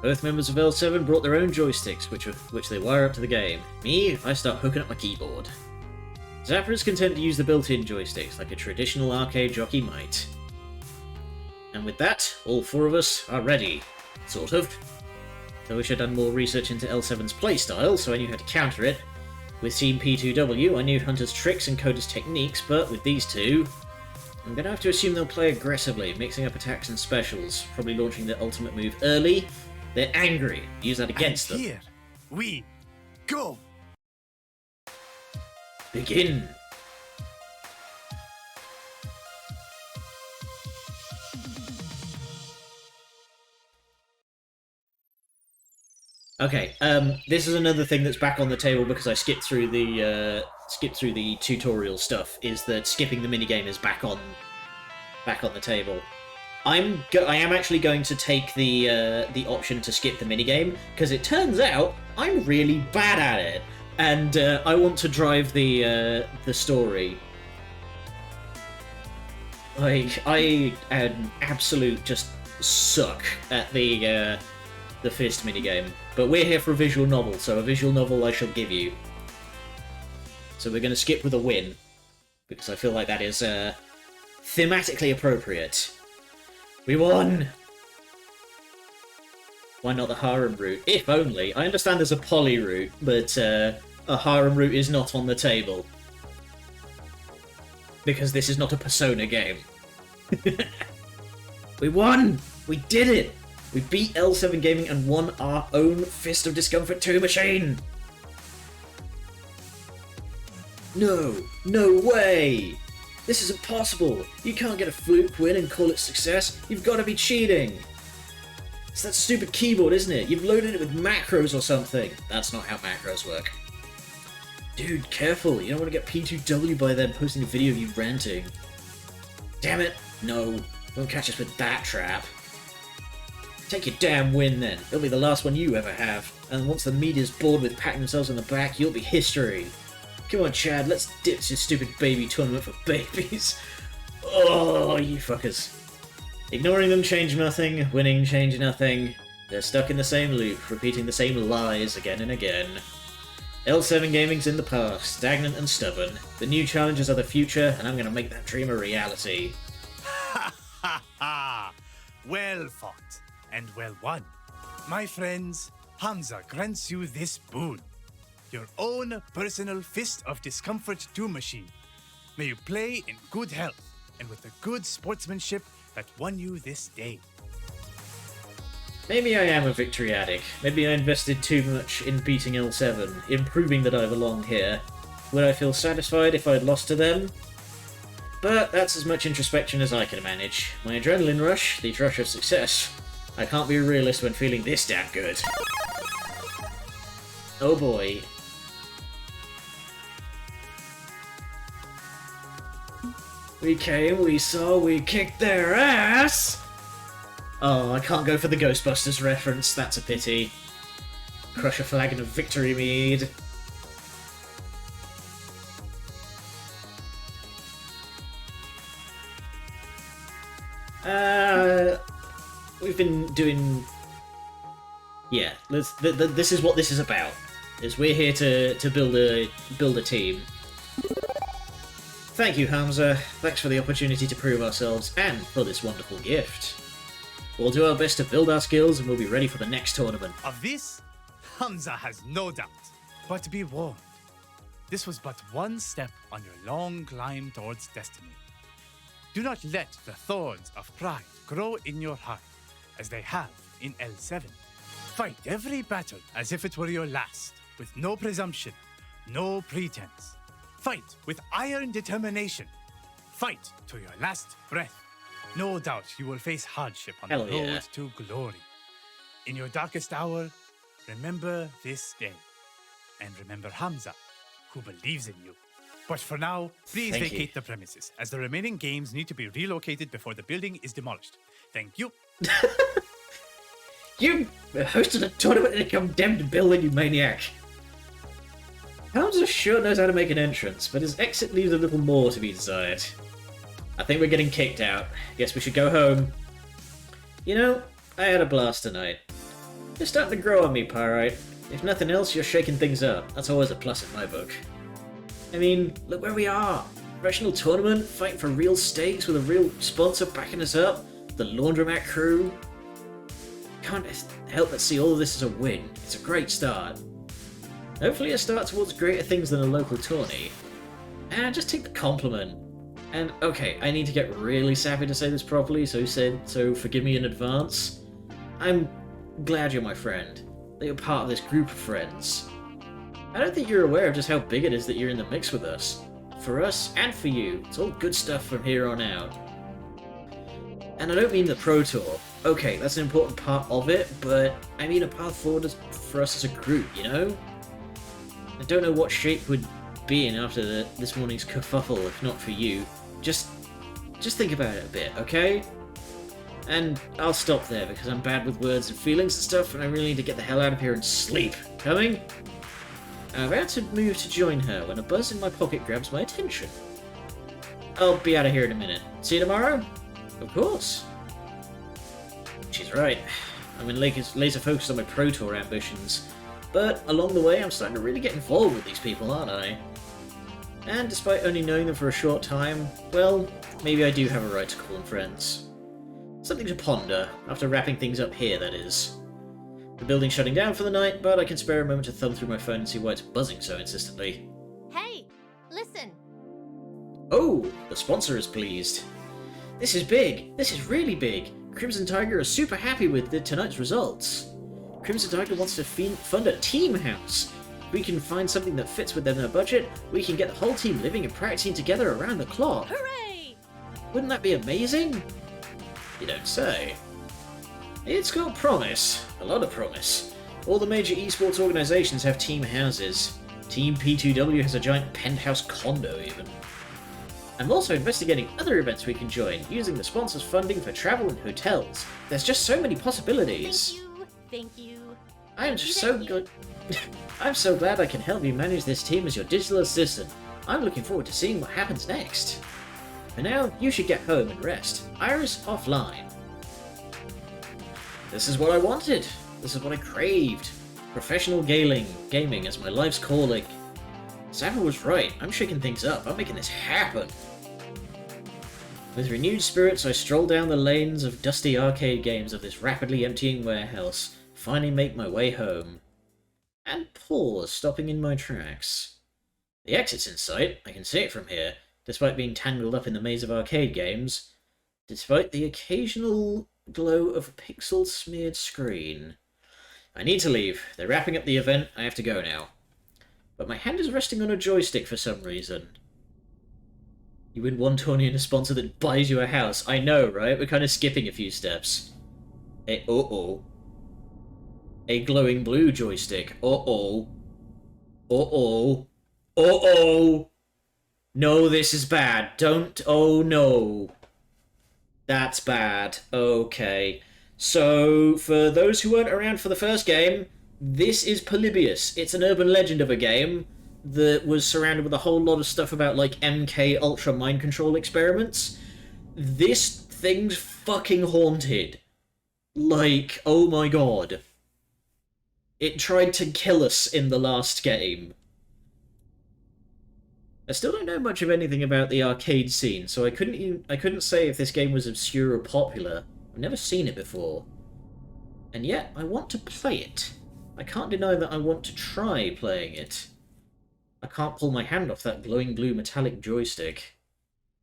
Both members of L7 brought their own joysticks, which they wire up to the game. Me, I start hooking up my keyboard. Zapper is content to use the built-in joysticks, like a traditional arcade jockey might. And with that, all four of us are ready. Sort of. I wish I'd done more research into L7's playstyle, so I knew how to counter it. With Team P2W, I knew Hunter's tricks and Coda's techniques, but with these two, I'm gonna have to assume they'll play aggressively, mixing up attacks and specials, probably launching their ultimate move early. They're angry. Use that against them. Here we go. Begin. Okay, this is another thing that's back on the table because I skipped through the tutorial stuff. Is that skipping the minigame is back on the table. I am actually going to take the option to skip the minigame because it turns out I'm really bad at it, and I want to drive the story. Like I am absolute just suck at the fist minigame. But we're here for a visual novel, so a visual novel I shall give you. So we're going to skip with a win, because I feel like that is thematically appropriate. We won! Why not the harem route? If only. I understand there's a poly route, but a harem route is not on the table. Because this is not a Persona game. We won! We did it! We beat L7 Gaming and won our own Fist of Discomfort 2 machine! No! No way! This is impossible! You can't get a fluke win and call it success. You've got to be cheating! It's that stupid keyboard, isn't it? You've loaded it with macros or something. That's not how macros work. Dude, careful. You don't want to get P2W by then posting a video of you ranting. Damn it! No. Don't catch us with that trap. Take your damn win then. It'll be the last one you ever have. And once the media's bored with patting themselves on the back, you'll be history. Come on, Chad, let's ditch this stupid baby tournament for babies. Oh, you fuckers. Ignoring them changed nothing, winning changed nothing. They're stuck in the same loop, repeating the same lies again and again. L7 Gaming's in the past, stagnant and stubborn. The new challenges are the future, and I'm gonna make that dream a reality. Ha ha ha! Well fought and well won. My friends, Hamza grants you this boon. Your own personal Fist of Discomfort 2 machine. May you play in good health and with the good sportsmanship that won you this day. Maybe I am a victory addict. Maybe I invested too much in beating L7, in proving that I belong here. Would I feel satisfied if I'd lost to them? But that's as much introspection as I can manage. My adrenaline rush, the rush of success. I can't be a realist when feeling this damn good. Oh boy. We came, we saw, we kicked their ass! Oh, I can't go for the Ghostbusters reference, that's a pity. Crush a flagon of victory mead. We've been doing... Yeah, this is what this is about. Is we're here to build a team. Thank you, Hamza. Thanks for the opportunity to prove ourselves, and for this wonderful gift. We'll do our best to build our skills, and we'll be ready for the next tournament. Of this, Hamza has no doubt. But be warned, this was but one step on your long climb towards destiny. Do not let the thorns of pride grow in your heart, as they have in L7. Fight every battle as if it were your last, with no presumption, no pretense. Fight with iron determination. Fight to your last breath. No doubt you will face hardship on Hell the road yeah. to glory. In your darkest hour, remember this day. And remember Hamza, who believes in you. But for now, please Thank vacate you. the premises, as the remaining games need to be relocated before the building is demolished. Thank you. You hosted a tournament in a condemned building, you maniac! Hamza sure knows how to make an entrance, but his exit leaves a little more to be desired. I think we're getting kicked out. Guess we should go home. You know, I had a blast tonight. You're starting to grow on me, Pyrite. If nothing else, you're shaking things up. That's always a plus in my book. I mean, look where we are. Professional tournament, fighting for real stakes with a real sponsor backing us up. The Laundromat crew. Can't help but see all of this as a win. It's a great start. Hopefully a start towards greater things than a local tourney. And just take the compliment. And okay, I need to get really savvy to say this properly, so forgive me in advance. I'm glad you're my friend. That you're part of this group of friends. I don't think you're aware of just how big it is that you're in the mix with us. For us, and for you, it's all good stuff from here on out. And I don't mean the Pro Tour. Okay, that's an important part of it, but I mean a path forward for us as a group, you know? I don't know what shape we'd be in after this morning's kerfuffle if not for you. Just think about it a bit, okay? And I'll stop there because I'm bad with words and feelings and stuff, and I really need to get the hell out of here and sleep. Coming? I'm about to move to join her when a buzz in my pocket grabs my attention. I'll be out of here in a minute. See you tomorrow? Of course. She's right. I'm in laser focused on my Pro Tour ambitions, but along the way I'm starting to really get involved with these people, aren't I? And despite only knowing them for a short time, well, maybe I do have a right to call them friends. Something to ponder, after wrapping things up here, that is. The building's shutting down for the night, but I can spare a moment to thumb through my phone and see why it's buzzing so insistently. Hey, listen. Oh, the sponsor is pleased. This is big. This is really big. Crimson Tiger are super happy with tonight's results. Crimson Tiger wants to fund a team house. If we can find something that fits within their budget, we can get the whole team living and practicing together around the clock. Hooray! Wouldn't that be amazing? You don't say. It's got promise. A lot of promise. All the major esports organizations have team houses. Team P2W has a giant penthouse condo, even. I'm also investigating other events we can join, using the sponsor's funding for travel and hotels. There's just so many possibilities. Thank you. I'm just so good. I'm so glad I can help you manage this team as your digital assistant. I'm looking forward to seeing what happens next. For now, you should get home and rest. Iris offline. This is what I wanted. This is what I craved. Professional gaming as my life's calling. Savile was right. I'm shaking things up. I'm making this happen. With renewed spirits, I stroll down the lanes of dusty arcade games of this rapidly emptying warehouse, finally make my way home. And pause, stopping in my tracks. The exit's in sight. I can see it from here, despite being tangled up in the maze of arcade games. Despite the occasional glow of a pixel-smeared screen. I need to leave. They're wrapping up the event. I have to go now. But my hand is resting on a joystick for some reason. You win one tourney and a sponsor that buys you a house. I know, right? We're kind of skipping a few steps. Uh-oh. A glowing blue joystick. Uh-oh. Uh-oh. Uh-oh. No, this is bad. Don't. Oh, no. That's bad. Okay. So, for those who weren't around for the first game, this is Polybius. It's an urban legend of a game that was surrounded with a whole lot of stuff about, like, MK Ultra mind control experiments. This thing's fucking haunted. Like, oh my god. It tried to kill us in the last game. I still don't know much of anything about the arcade scene, so I couldn't say if this game was obscure or popular. I've never seen it before. And yet, I want to play it. I can't deny that I want to try playing it. I can't pull my hand off that glowing blue metallic joystick.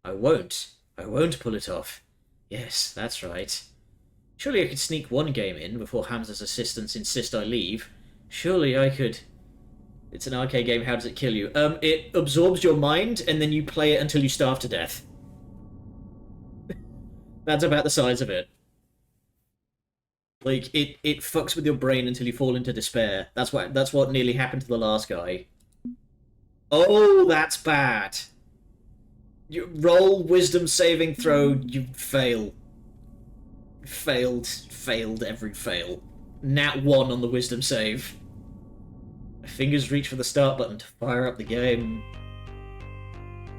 I won't. I won't pull it off. Yes, that's right. Surely I could sneak one game in before Hamza's assistants insist I leave. Surely I could... It's an arcade game, how does it kill you? It absorbs your mind, and then you play it until you starve to death. That's about the size of it. Like, it fucks with your brain until you fall into despair. That's what nearly happened to the last guy. Oh, that's bad. You roll wisdom saving throw, you fail. Failed every fail. Nat 1 on the wisdom save. My fingers reach for the start button to fire up the game.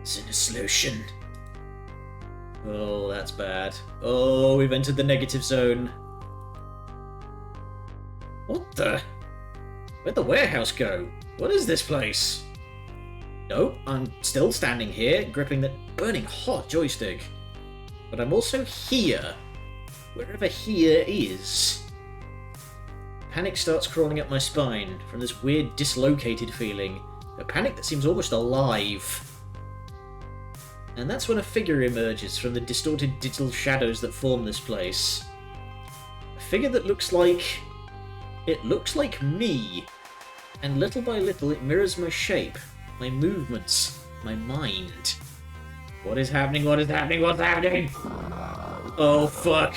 Sinner solution. Oh, that's bad. Oh, we've entered the negative zone. What the? Where'd the warehouse go? What is this place? Nope, I'm still standing here, gripping the burning hot joystick. But I'm also here. Wherever here is. Panic starts crawling up my spine from this weird dislocated feeling. A panic that seems almost alive. And that's when a figure emerges from the distorted digital shadows that form this place. A figure that looks like... It looks like me. And little by little it mirrors my shape, my movements, my mind. What is happening? What is happening? What's happening? Oh, fuck.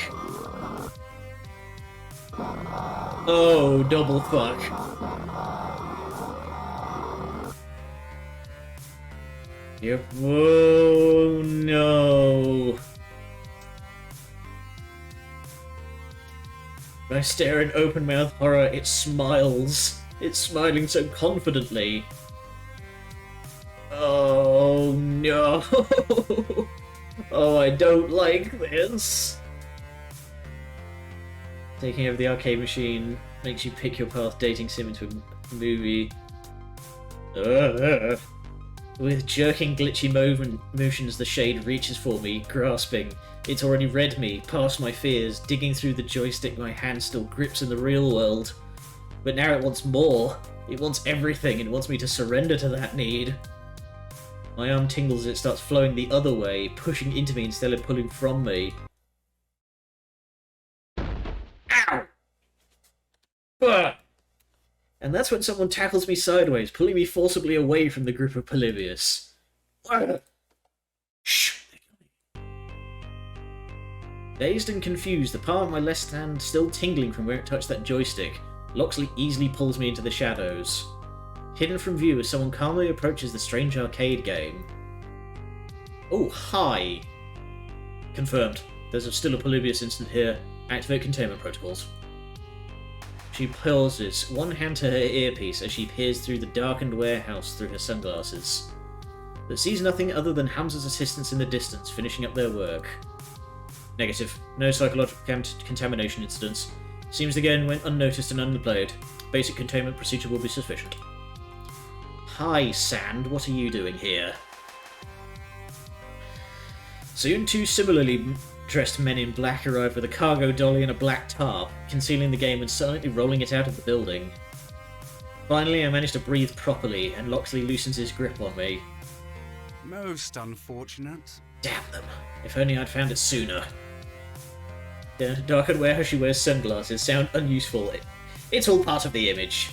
Oh, double fuck. Yep. Oh, no. I stare in open-mouthed horror. It smiles. It's smiling so confidently. Oh, no. Oh, I don't like this. Taking over the arcade machine makes you pick your path, dating sim into a movie. With jerking, glitchy motions, the shade reaches for me, grasping. It's already read me, past my fears, digging through the joystick my hand still grips in the real world. But now it wants more. It wants everything, and wants me to surrender to that need. My arm tingles as it starts flowing the other way, pushing into me instead of pulling from me. Ow! Ugh! And that's when someone tackles me sideways, pulling me forcibly away from the group of Polybius. Shh! Dazed and confused, the palm of my left hand still tingling from where it touched that joystick, Loxley easily pulls me into the shadows. Hidden from view as someone calmly approaches the strange arcade game. Oh, hi! Confirmed. There's still a Polybius instant here. Activate containment protocols. She pauses, one hand to her earpiece as she peers through the darkened warehouse through her sunglasses. But sees nothing other than Hamza's assistants in the distance, finishing up their work. Negative. No psychological contamination incidents. Seems the game went unnoticed and unplayed. Basic containment procedure will be sufficient. Hi, Sand. What are you doing here? Soon two similarly dressed men in black arrive with a cargo dolly and a black tarp, concealing the game and silently rolling it out of the building. Finally, I manage to breathe properly, and Loxley loosens his grip on me. Most unfortunate. Damn them. If only I'd found it sooner. The darkened warehouse she wears sunglasses sound unuseful. It's all part of the image.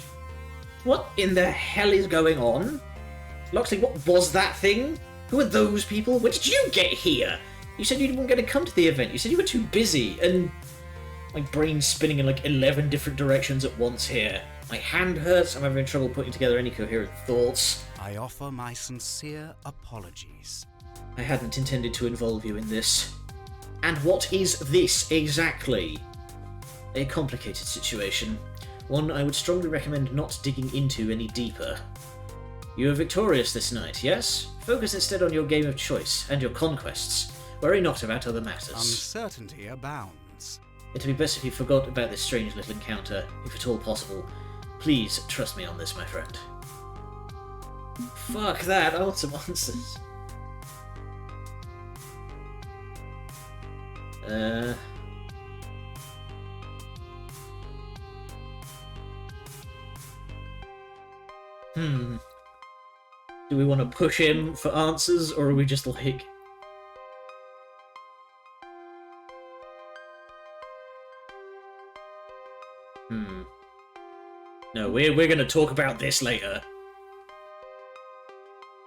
What in the hell is going on? Loxley, what was that thing? Who are those people? Where did you get here? You said you weren't going to come to the event. You said you were too busy, and my brain's spinning in like 11 different directions at once here. My hand hurts. I'm having trouble putting together any coherent thoughts. I offer my sincere apologies. I hadn't intended to involve you in this. And what is this exactly? A complicated situation. One I would strongly recommend not digging into any deeper. You are victorious this night, yes? Focus instead on your game of choice and your conquests. Worry not about other matters. Uncertainty abounds. It'd be best if you forgot about this strange little encounter, if at all possible. Please trust me on this, my friend. Fuck that, I want some answers. Do we want to push him for answers, or are we just like... No, we're gonna talk about this later.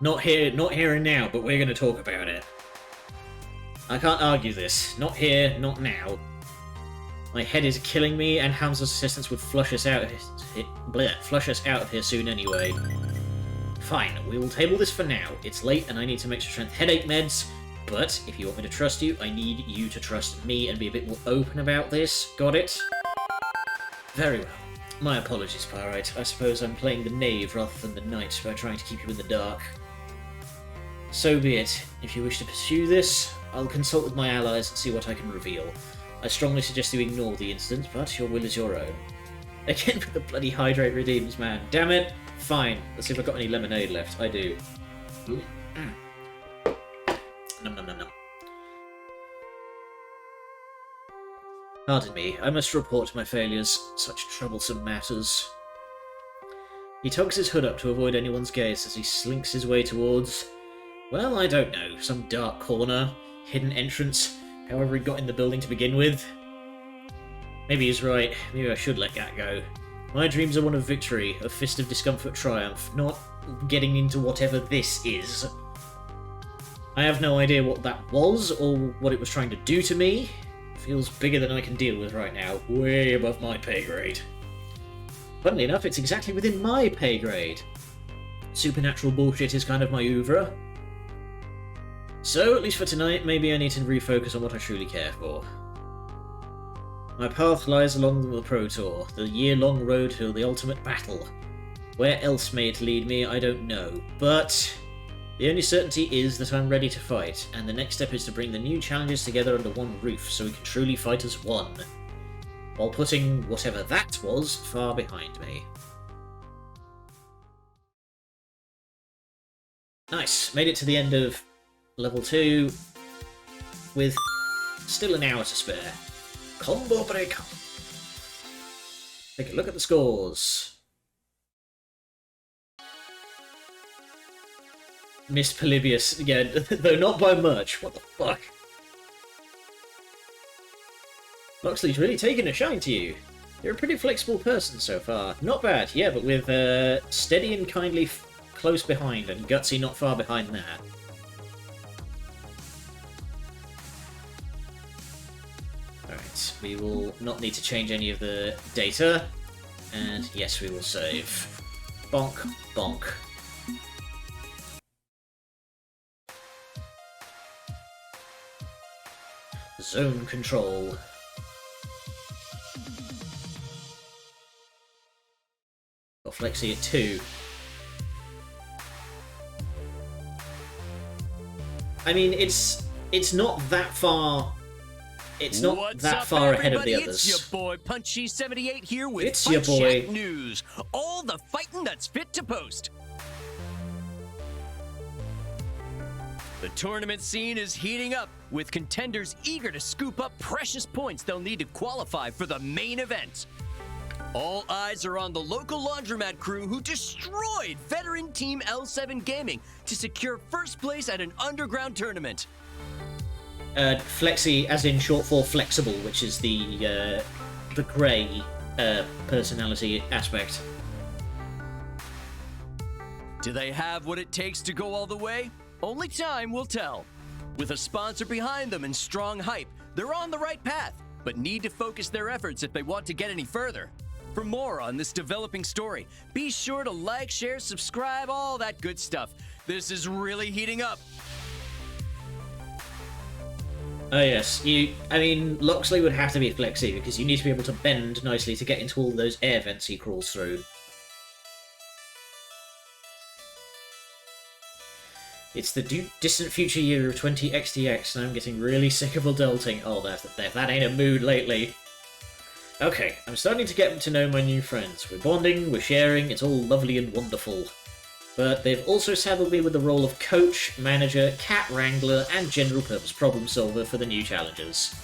Not here and now, but we're gonna talk about it. I can't argue this. Not here, not now. My head is killing me, and Hamza's assistance would flush us out of here soon anyway. Fine, we will table this for now. It's late, and I need some extra strength headache meds. But if you want me to trust you, I need you to trust me and be a bit more open about this. Got it? Very well. My apologies, Pyrite. I suppose I'm playing the knave rather than the knight by trying to keep you in the dark. So be it. If you wish to pursue this, I'll consult with my allies and see what I can reveal. I strongly suggest you ignore the incident, but your will is your own. Again with the bloody hydrate redeems, man. Damn it! Fine. Let's see if I've got any lemonade left. I do. Nom nom nom nom. Pardon me, I must report my failures. Such troublesome matters. He tugs his hood up to avoid anyone's gaze as he slinks his way towards... well, I don't know, some dark corner, hidden entrance, however he got in the building to begin with. Maybe he's right, maybe I should let that go. My dreams are one of victory, a fist of discomfort triumph, not getting into whatever this is. I have no idea what that was, or what it was trying to do to me. It feels bigger than I can deal with right now, way above my pay grade. Funnily enough, it's exactly within my pay grade. Supernatural bullshit is kind of my oeuvre. So, at least for tonight, maybe I need to refocus on what I truly care for. My path lies along the Pro Tour, the year-long road to the ultimate battle. Where else may it lead me, I don't know, but... the only certainty is that I'm ready to fight, and the next step is to bring the new challenges together under one roof so we can truly fight as one, while putting whatever that was far behind me. Nice, made it to the end of level 2 with still an hour to spare. Combo breaker. Take a look at the scores. Miss Polybius, yeah, though not by much. What the fuck? Loxley's really taken a shine to you. You're a pretty flexible person so far. Not bad, yeah, but with Steady and Kindly close behind, and Gutsy not far behind that. Alright, we will not need to change any of the data. And yes, we will save. Bonk, bonk. Zone control. Got Flexi at 2. I mean, it's not that far. It's not What's that up, far ahead of the everybody? others. It's your boy Punchy78 here with It's your boy. Shack News. All the fighting that's fit to post. The tournament scene is heating up, with contenders eager to scoop up precious points they'll need to qualify for the main event. All eyes are on the local laundromat crew who destroyed veteran team L7 Gaming to secure first place at an underground tournament. Flexi, as in short for flexible, which is the grey personality aspect. Do they have what it takes to go all the way? Only time will tell. With a sponsor behind them and strong hype, they're on the right path, but need to focus their efforts if they want to get any further. For more on this developing story, be sure to like, share, subscribe, all that good stuff. This is really heating up. Oh yes, I mean, Loxley would have to be Flexi, because you need to be able to bend nicely to get into all those air vents he crawls through. It's the distant future year of 20XTX, and I'm getting really sick of adulting. Oh, that ain't a mood lately. Okay, I'm starting to get to know my new friends. We're bonding, we're sharing, it's all lovely and wonderful. But they've also saddled me with the role of coach, manager, cat wrangler, and general-purpose problem solver for the new challenges.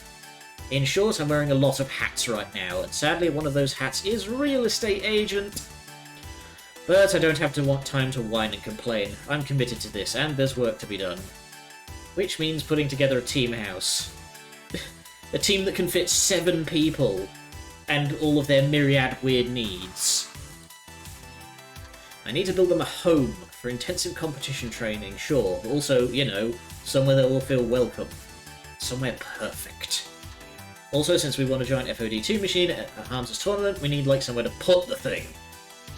In short, I'm wearing a lot of hats right now, and sadly one of those hats is real estate agent. But I don't have to want time to whine and complain. I'm committed to this, and there's work to be done. Which means putting together a team house. A team that can fit 7 people, and all of their myriad weird needs. I need to build them a home for intensive competition training, sure, but also, you know, somewhere that will feel welcome. Somewhere perfect. Also, since we want a giant FOD2 machine at Hamza's tournament, we need, like, somewhere to put the thing.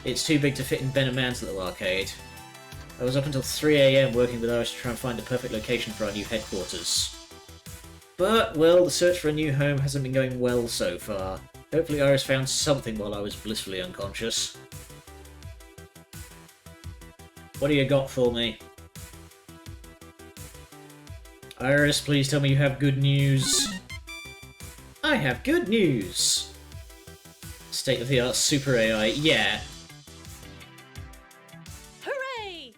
It's too big to fit in Ben and Man's little arcade. I was up until 3 AM working with Iris to try and find the perfect location for our new headquarters. But, well, the search for a new home hasn't been going well so far. Hopefully Iris found something while I was blissfully unconscious. What do you got for me? Iris, please tell me you have good news. I have good news! State-of-the-art super AI, yeah. Hooray!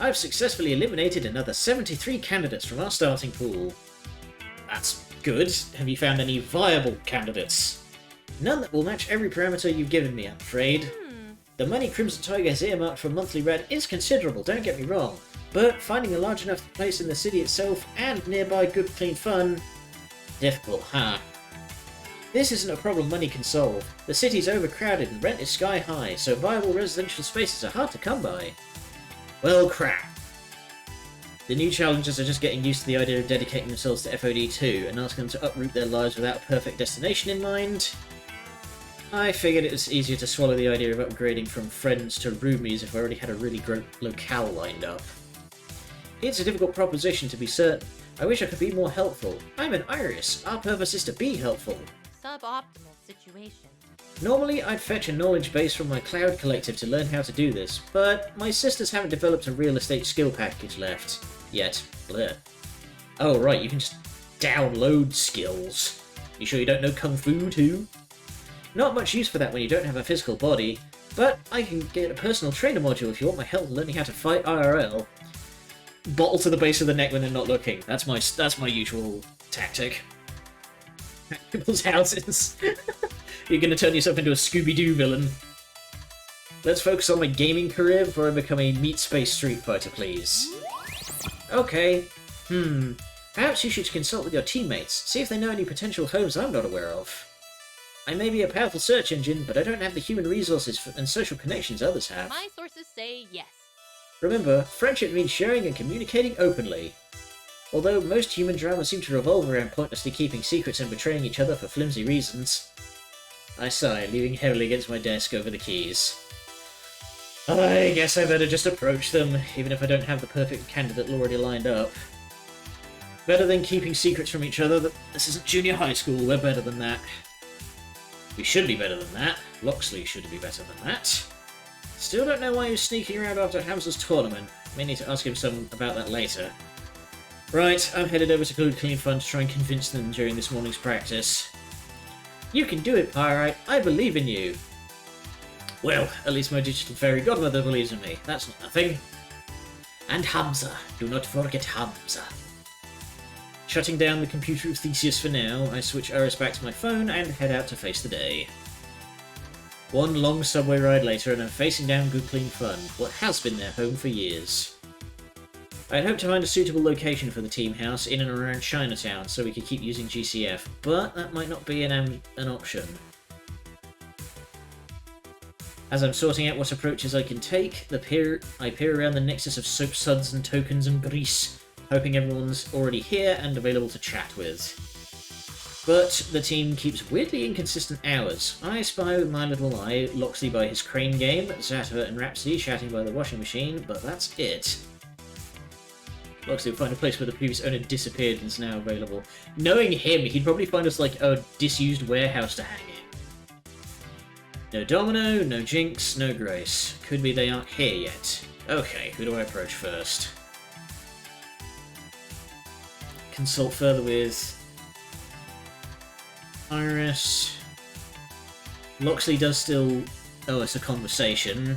I've successfully eliminated another 73 candidates from our starting pool. That's good. Have you found any viable candidates? None that will match every parameter you've given me, I'm afraid. The money Crimson Tiger has earmarked for monthly rent is considerable, don't get me wrong, but finding a large enough place in the city itself and nearby good clean fun... difficult, huh? This isn't a problem money can solve. The city's overcrowded and rent is sky high, so viable residential spaces are hard to come by. Well, crap. The new challengers are just getting used to the idea of dedicating themselves to FOD2 and asking them to uproot their lives without a perfect destination in mind. I figured it was easier to swallow the idea of upgrading from friends to roomies if I already had a really great locale lined up. It's a difficult proposition to be certain. I wish I could be more helpful. I'm an Iris. Our purpose is to be helpful. Suboptimal situation. Normally, I'd fetch a knowledge base from my cloud collective to learn how to do this, but my sisters haven't developed a real estate skill package left. Yet. Bleh. Oh, right, you can just download skills. You sure you don't know Kung Fu, too? Not much use for that when you don't have a physical body, but I can get a personal trainer module if you want my help learning how to fight IRL. Bottle to the base of the neck when they're not looking. That's my usual tactic. Hack people's houses. You're gonna turn yourself into a Scooby-Doo villain. Let's focus on my gaming career before I become a Meat Space Street Fighter, please. Okay. Perhaps you should consult with your teammates, see if they know any potential homes I'm not aware of. I may be a powerful search engine, but I don't have the human resources and social connections others have. My sources say yes. Remember, friendship means sharing and communicating openly. Although most human dramas seem to revolve around pointlessly keeping secrets and betraying each other for flimsy reasons. I sigh, leaning heavily against my desk over the keys. I guess I better just approach them, even if I don't have the perfect candidate already lined up. Better than keeping secrets from each other. This isn't junior high school, we're better than that. We should be better than that. Locksley should be better than that. Still don't know why he was sneaking around after Hamza's tournament. May need to ask him some about that later. Right, I'm headed over to Good Clean Fun to try and convince them during this morning's practice. You can do it, Pyrite. I believe in you. Well, at least my digital fairy godmother believes in me. That's not nothing. And Hamza. Do not forget Hamza. Shutting down the computer of Theseus for now, I switch Iris back to my phone and head out to face the day. One long subway ride later and I'm facing down Good Clean Fun, what has been their home for years. I'd hoped to find a suitable location for the team house in and around Chinatown so we could keep using GCF, but that might not be an option. As I'm sorting out what approaches I can take, I peer around the nexus of soap suds and tokens and grease, hoping everyone's already here and available to chat with. But the team keeps weirdly inconsistent hours. I spy with my little eye Locksley by his crane game, Zata and Rhapsody chatting by the washing machine, but that's it. Locksley will find a place where the previous owner disappeared and is now available. Knowing him, he'd probably find us like a disused warehouse to hang in. No Domino, no Jinx, no Grace. Could be they aren't here yet. Okay, who do I approach first? Consult further with Iris. Locksley does still owe us a conversation.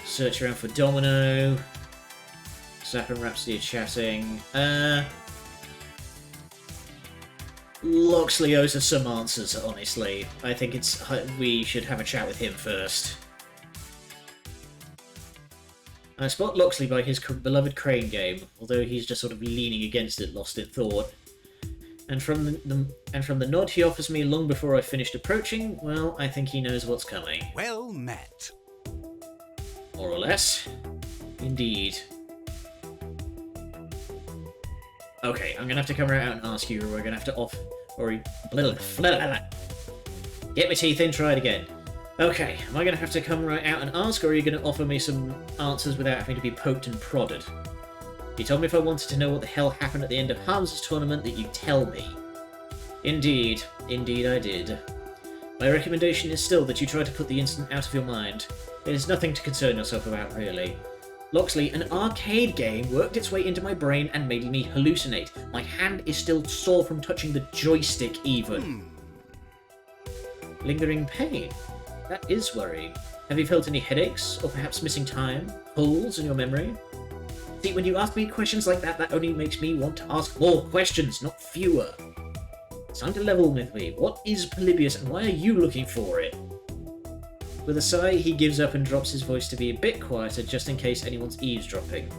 Search around for Domino. Zap and Rhapsody are chatting. Locksley owes us some answers, honestly. I think we should have a chat with him first. I spot Locksley by his beloved crane game, although he's just sort of leaning against it, lost in thought. And from the nod he offers me long before I finished approaching, well, I think he knows what's coming. Well met. More or less. Indeed. Okay, I'm gonna have to come right out and ask you, or we're gonna have to get my teeth in, try it again. Okay, am I gonna have to come right out and ask, or are you gonna offer me some answers without having to be poked and prodded? You told me if I wanted to know what the hell happened at the end of Harm's tournament that you'd tell me. Indeed. Indeed I did. My recommendation is still that you try to put the incident out of your mind. It is nothing to concern yourself about, really. Loxley, an arcade game worked its way into my brain and made me hallucinate. My hand is still sore from touching the joystick, even. Lingering pain? That is worrying. Have you felt any headaches, or perhaps missing time? Holes in your memory? See, when you ask me questions like that, that only makes me want to ask more questions, not fewer. It's time to level with me. What is Polybius, and why are you looking for it? With a sigh, he gives up and drops his voice to be a bit quieter, just in case anyone's eavesdropping.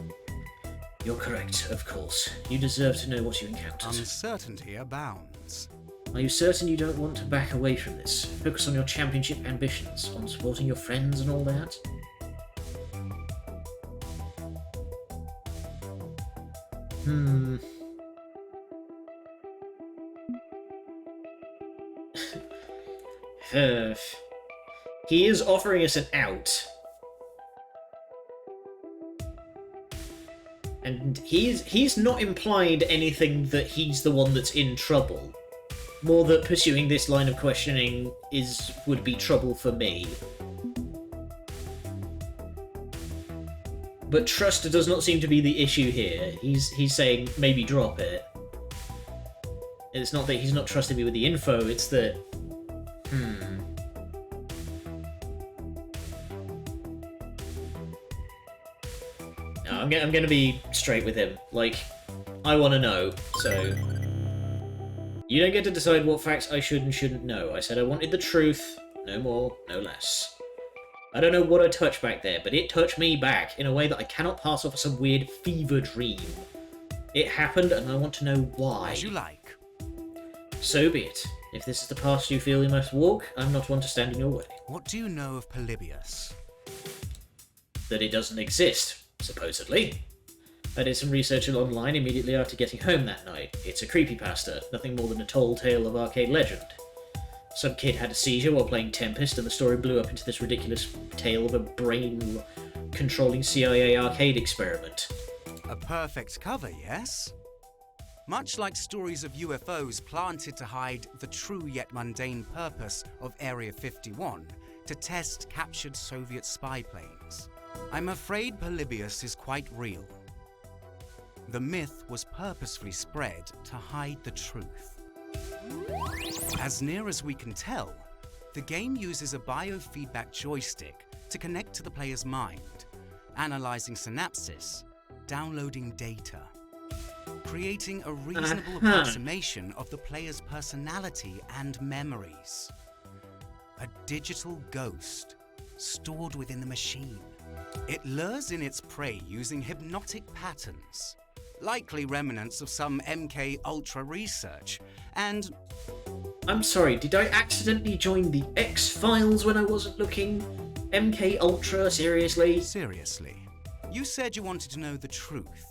You're correct, of course. You deserve to know what you encountered. Uncertainty abounds. Are you certain you don't want to back away from this? Focus on your championship ambitions, on supporting your friends and all that? He is offering us an out. And he's not implied anything that he's the one that's in trouble. More that pursuing this line of questioning would be trouble for me. But trust does not seem to be the issue here. He's saying maybe drop it. It's not that he's not trusting me with the info, it's that... No, I'm gonna be straight with him. Like, I want to know, so... You don't get to decide what facts I should and shouldn't know. I said I wanted the truth, no more, no less. I don't know what I touched back there, but it touched me back in a way that I cannot pass off as some weird fever dream. It happened, and I want to know why. As you like. So be it. If this is the path you feel you must walk, I'm not one to stand in your way. What do you know of Polybius? That it doesn't exist, supposedly. I did some research online immediately after getting home that night. It's a creepypasta, nothing more than a tall tale of arcade legend. Some kid had a seizure while playing Tempest, and the story blew up into this ridiculous tale of a brain-controlling CIA arcade experiment. A perfect cover, yes? Much like stories of UFOs planted to hide the true yet mundane purpose of Area 51 to test captured Soviet spy planes. I'm afraid Polybius is quite real. The myth was purposefully spread to hide the truth. As near as we can tell, the game uses a biofeedback joystick to connect to the player's mind, analyzing synapses, downloading data, creating a reasonable approximation of the player's personality and memories. A digital ghost stored within the machine. It lures in its prey using hypnotic patterns, likely remnants of some MK Ultra research, and... I'm sorry, did I accidentally join the X-Files when I wasn't looking? MK Ultra, seriously? Seriously. You said you wanted to know the truth.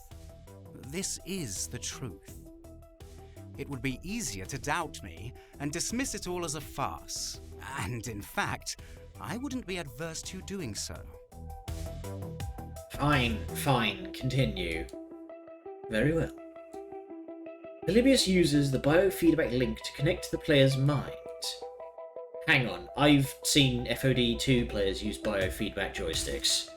This is the truth. It would be easier to doubt me and dismiss it all as a farce. And in fact, I wouldn't be adverse to you doing so. Fine, continue. Very well. Polybius uses the biofeedback link to connect to the player's mind. Hang on, I've seen FOD2 players use biofeedback joysticks.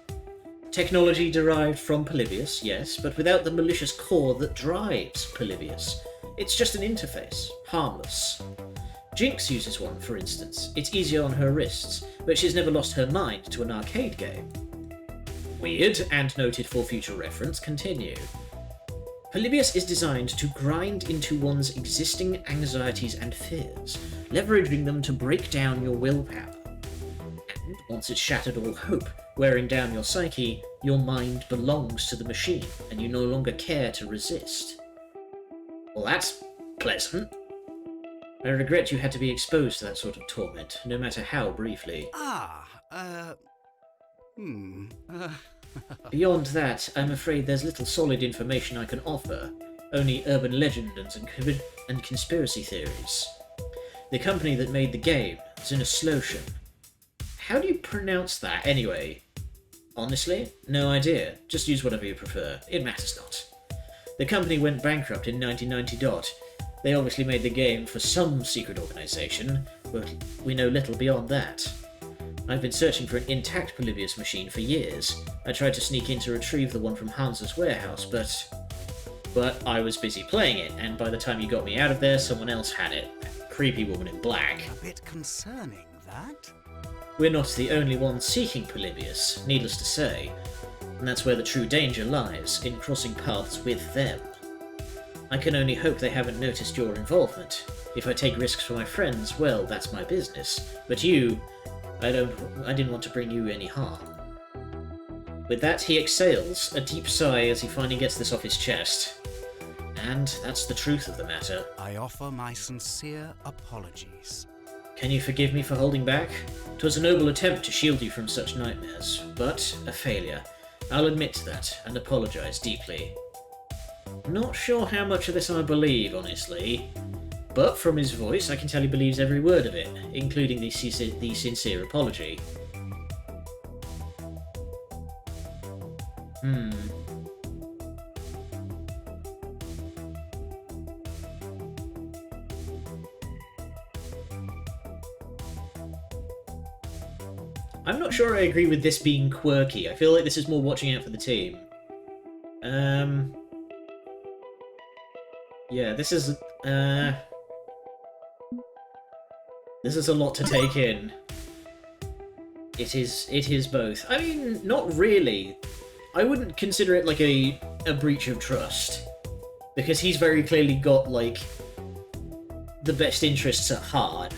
Technology derived from Polybius, yes, but without the malicious core that drives Polybius. It's just an interface, harmless. Jinx uses one, for instance. It's easier on her wrists, but she's never lost her mind to an arcade game. Weird, and noted for future reference, continue. Polybius is designed to grind into one's existing anxieties and fears, leveraging them to break down your willpower. And once it's shattered all hope, wearing down your psyche, your mind belongs to the machine, and you no longer care to resist. Well, that's pleasant. I regret you had to be exposed to that sort of torment, no matter how briefly. Beyond that, I'm afraid there's little solid information I can offer. Only urban legends and conspiracy theories. The company that made the game, Zinaslotion. How do you pronounce that, anyway? Honestly, no idea. Just use whatever you prefer. It matters not. The company went bankrupt in 1990. They obviously made the game for some secret organisation, but we know little beyond that. I've been searching for an intact Polybius machine for years. I tried to sneak in to retrieve the one from Hans's warehouse, but I was busy playing it, and by the time you got me out of there, someone else had it. Creepy woman in black. A bit concerning, that. We're not the only ones seeking Polybius, needless to say, and that's where the true danger lies, in crossing paths with them. I can only hope they haven't noticed your involvement. If I take risks for my friends, well, that's my business. But you, I didn't want to bring you any harm. With that, he exhales, a deep sigh as he finally gets this off his chest. And that's the truth of the matter. I offer my sincere apologies. Can you forgive me for holding back? 'Twas a noble attempt to shield you from such nightmares, but a failure. I'll admit to that, and apologise deeply. Not sure how much of this I believe, honestly, but from his voice I can tell he believes every word of it, including the sincere apology. I'm not sure I agree with this being quirky. I feel like this is more watching out for the team. Yeah, this is a lot to take in. It is both. I mean, not really. I wouldn't consider it like a breach of trust, because he's very clearly got, like, the best interests at heart.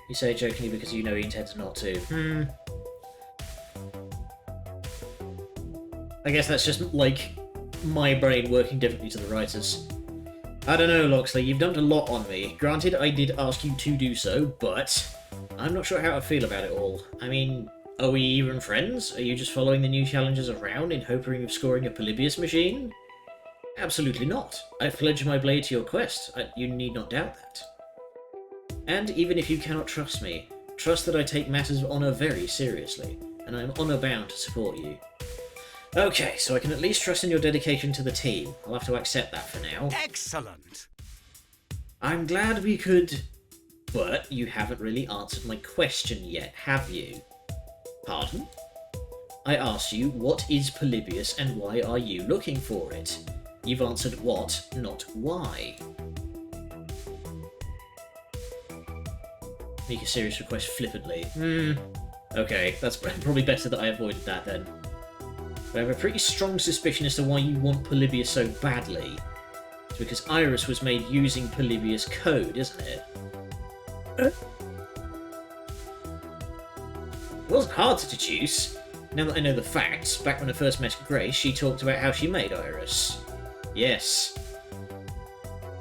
You say it jokingly because you know he intends not to. I guess that's just, like, my brain working differently to the writers. I don't know, Loxley, you've dumped a lot on me. Granted, I did ask you to do so, but I'm not sure how I feel about it all. I mean, are we even friends? Are you just following the new challenges around in hoping of scoring a Polybius machine? Absolutely not. I've pledged my blade to your quest. You need not doubt that. And even if you cannot trust me, trust that I take matters of honour very seriously, and I am honour-bound to support you. Okay, so I can at least trust in your dedication to the team. I'll have to accept that for now. Excellent! I'm glad we could... But you haven't really answered my question yet, have you? Pardon? I asked you, what is Polybius and why are you looking for it? You've answered what, not why. Make a serious request flippantly. Okay, that's probably better that I avoided that then. But I have a pretty strong suspicion as to why you want Polybius so badly. It's because Iris was made using Polybius code, isn't it? It wasn't hard to deduce. Now that I know the facts, back when I first met Grace, she talked about how she made Iris. Yes.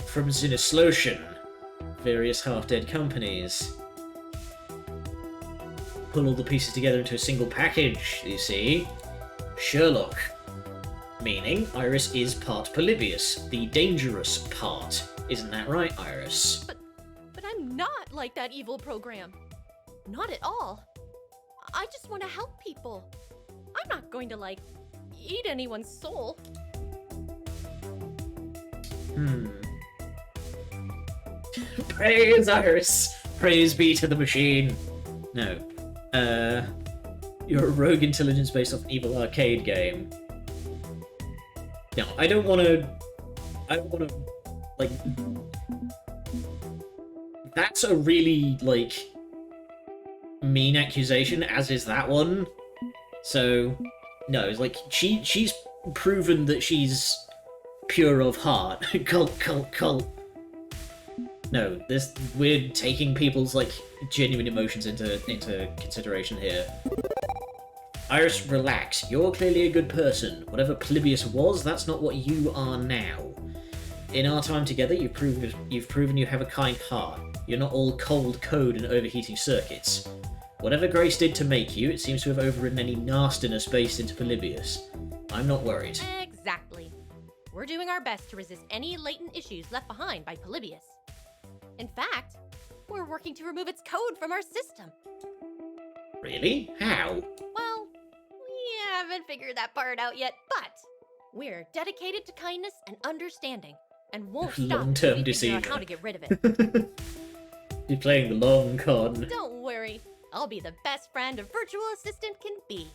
From Zinaslotion. Various half-dead companies. Pull all the pieces together into a single package, you see. Sherlock. Meaning, Iris is part Polybius, the dangerous part. Isn't that right, Iris? But I'm not like that evil program. Not at all. I just want to help people. I'm not going to, like, eat anyone's soul. Praise Iris! Praise be to the machine! No. You're a rogue intelligence based off an evil arcade game. No, I don't wanna, like... That's a really, like, mean accusation, as is that one. So, no, it's like, she's proven that she's pure of heart. Cult. No, we're taking people's, like, genuine emotions into consideration here. Iris, relax. You're clearly a good person. Whatever Polybius was, that's not what you are now. In our time together, you've proven you have a kind heart. You're not all cold code and overheating circuits. Whatever Grace did to make you, it seems to have overridden any nastiness based into Polybius. I'm not worried. Exactly. We're doing our best to resist any latent issues left behind by Polybius. In fact, we're working to remove its code from our system. Really? How? Well, we haven't figured that part out yet, but we're dedicated to kindness and understanding, and won't stop until Long-term we figure out deceiver. how to get rid of it. You're playing the long con. Don't worry, I'll be the best friend a virtual assistant can be.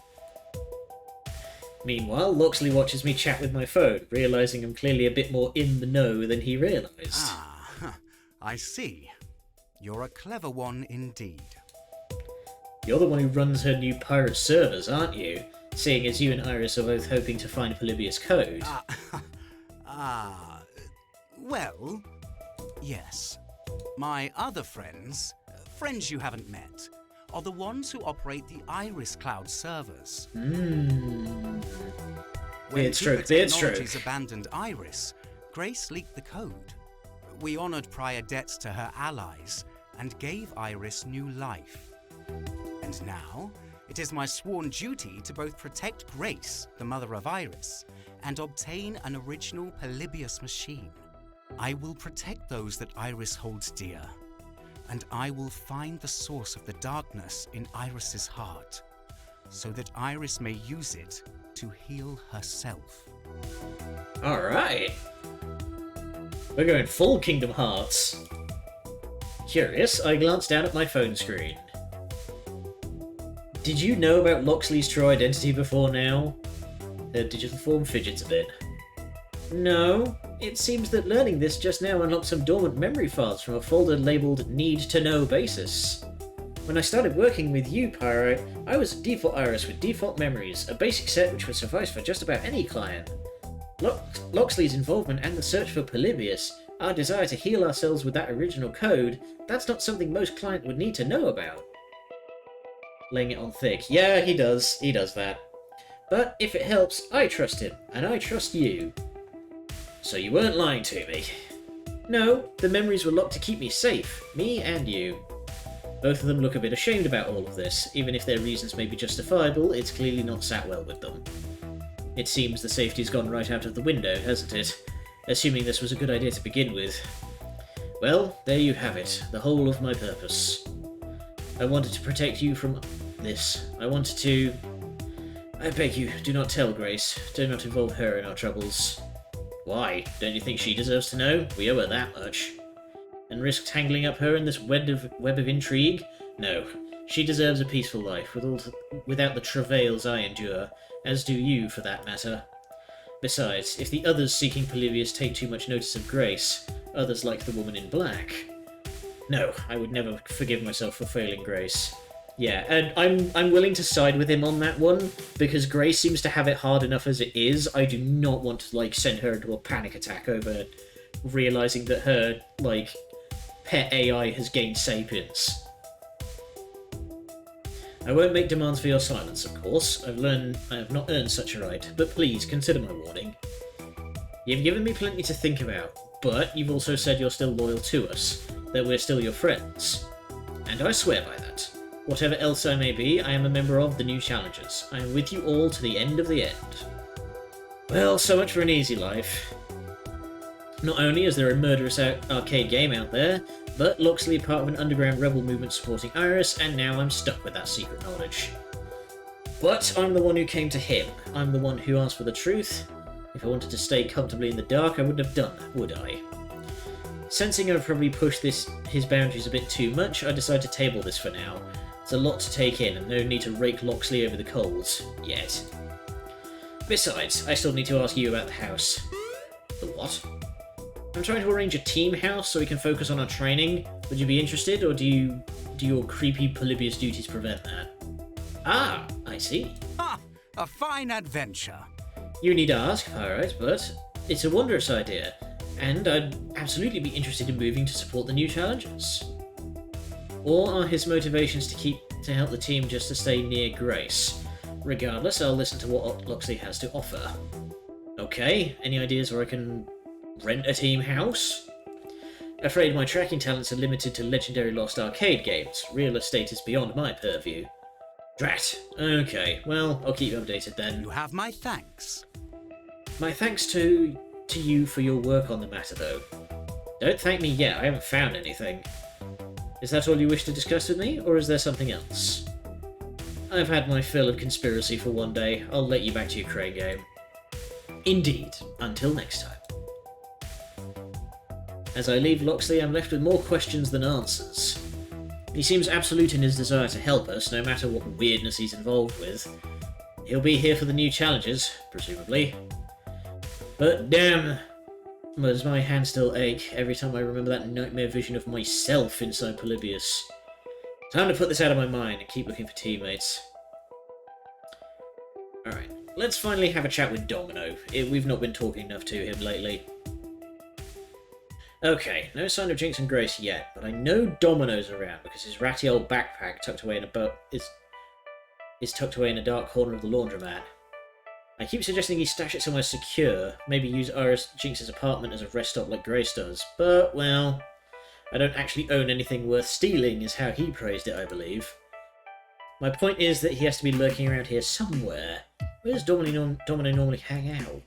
Meanwhile, Loxley watches me chat with my phone, realising I'm clearly a bit more in the know than he realised. Ah, I see. You're a clever one indeed. You're the one who runs her new pirate servers, aren't you? Seeing as you and Iris are both hoping to find Polybius code. Well, yes. My other friends, friends you haven't met, are the ones who operate the Iris Cloud servers. When When Beardstroke, Keeper Beardstroke. Technologies abandoned Iris, Grace leaked the code. We honoured prior debts to her allies and gave Iris new life. And now, it is my sworn duty to both protect Grace, the mother of Iris, and obtain an original Polybius machine. I will protect those that Iris holds dear, and I will find the source of the darkness in Iris's heart, so that Iris may use it to heal herself. Alright. We're going full Kingdom Hearts. Curious, I glanced down at my phone screen. Did you know about Loxley's true identity before now? The digital form fidgets a bit. No, it seems that learning this just now unlocked some dormant memory files from a folder labelled Need to Know Basis. When I started working with you, Pyro, I was a default Iris with default memories, a basic set which would suffice for just about any client. Loxley's involvement and the search for Polybius, our desire to heal ourselves with that original code, that's not something most clients would need to know about. Laying it on thick. Yeah, he does that. But if it helps, I trust him, and I trust you. So you weren't lying to me. No, the memories were locked to keep me safe, me and you. Both of them look a bit ashamed about all of this. Even if their reasons may be justifiable, it's clearly not sat well with them. It seems the safety's gone right out of the window, hasn't it? Assuming this was a good idea to begin with. Well, there you have it, the whole of my purpose. I wanted to protect you from this. I wanted to... I beg you, do not tell Grace. Do not involve her in our troubles. Why? Don't you think she deserves to know? We owe her that much. And risk tangling up her in this web of intrigue? No. She deserves a peaceful life, without the travails I endure, as do you, for that matter. Besides, if the others seeking Polybius take too much notice of Grace, others like the woman in black... No, I would never forgive myself for failing Grace. Yeah, and I'm willing to side with him on that one, because Grace seems to have it hard enough as it is. I do not want to, send her into a panic attack over realising that her, pet AI has gained sapience. I won't make demands for your silence, of course. I have not earned such a right, but please consider my warning. You've given me plenty to think about, but you've also said you're still loyal to us, that we're still your friends. And I swear by that. Whatever else I may be, I am a member of the New Challengers. I am with you all to the end of the end. Well, so much for an easy life. Not only is there a murderous arcade game out there, but Loxley part of an underground rebel movement supporting Iris, and now I'm stuck with that secret knowledge. But I'm the one who came to him. I'm the one who asked for the truth. If I wanted to stay comfortably in the dark, I wouldn't have done that, would I? Sensing I've probably pushed his boundaries a bit too much, I decided to table this for now. It's a lot to take in, and no need to rake Loxley over the coals. Yet. Besides, I still need to ask you about the house. The what? I'm trying to arrange a team house so we can focus on our training. Would you be interested, or do your creepy Polybius duties prevent that? Ah, I see. Ah, a fine adventure. You need to ask, Pyrite, but it's a wondrous idea, and I'd absolutely be interested in moving to support the New Challengers. Or are his motivations to help the team just to stay near Grace? Regardless, I'll listen to what Loxley has to offer. Okay, any ideas where I can rent a team house? Afraid my tracking talents are limited to legendary Lost Arcade games. Real estate is beyond my purview. Drat. Okay, well, I'll keep you updated then. You have my thanks. My thanks to you for your work on the matter, though. Don't thank me yet, I haven't found anything. Is that all you wish to discuss with me, or is there something else? I've had my fill of conspiracy for one day. I'll let you back to your crane game. Indeed. Until next time. As I leave Locksley, I'm left with more questions than answers. He seems absolute in his desire to help us, no matter what weirdness he's involved with. He'll be here for the new challenges, presumably. But damn, does my hand still ache every time I remember that nightmare vision of myself inside Polybius. Time to put this out of my mind and keep looking for teammates. Alright, let's finally have a chat with Domino. We've not been talking enough to him lately. Okay, no sign of Jinx and Grace yet, but I know Domino's around because his ratty old backpack tucked away in is tucked away in a dark corner of the laundromat. I keep suggesting he stash it somewhere secure, maybe use Jinx's apartment as a rest stop like Grace does, but, well, I don't actually own anything worth stealing is how he praised it, I believe. My point is that he has to be lurking around here somewhere. Where does Domino normally hang out?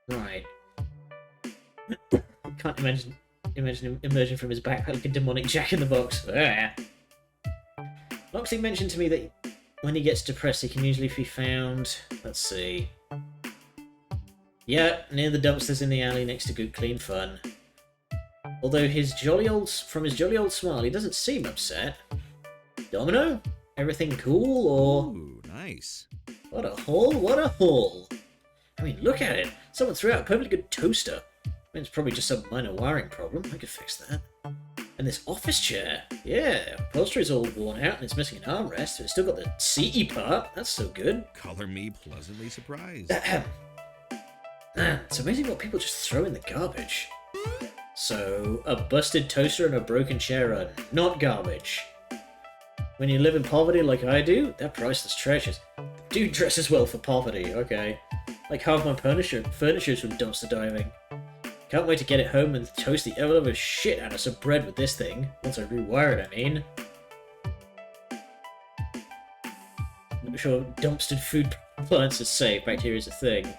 Right. Can't imagine him emerging from his backpack like a demonic Jack-in-the-Box. Loxley mentioned to me that when he gets depressed, he can usually be found... Let's see... Yeah, near the dumpsters in the alley next to Good Clean Fun. Although from his jolly old smile, he doesn't seem upset. Domino? Everything cool, or... Ooh, nice. What a haul, what a haul! I mean, look at it! Someone threw out a perfectly good toaster. I mean, it's probably just some minor wiring problem. I could fix that. And this office chair. Yeah, upholstery's all worn out and it's missing an armrest, but it's still got the seaty part. That's so good. Color me pleasantly surprised. It's amazing what people just throw in the garbage. So, a busted toaster and a broken chair are not garbage. When you live in poverty like I do, they're priceless treasures. Dude dresses well for poverty, okay. Like half my furniture's from dumpster diving. Can't wait to get it home and toast the ever-loving shit out of some bread with this thing. Once I rewire it, I mean. Not sure dumpstered food appliances safe. Bacteria's a thing.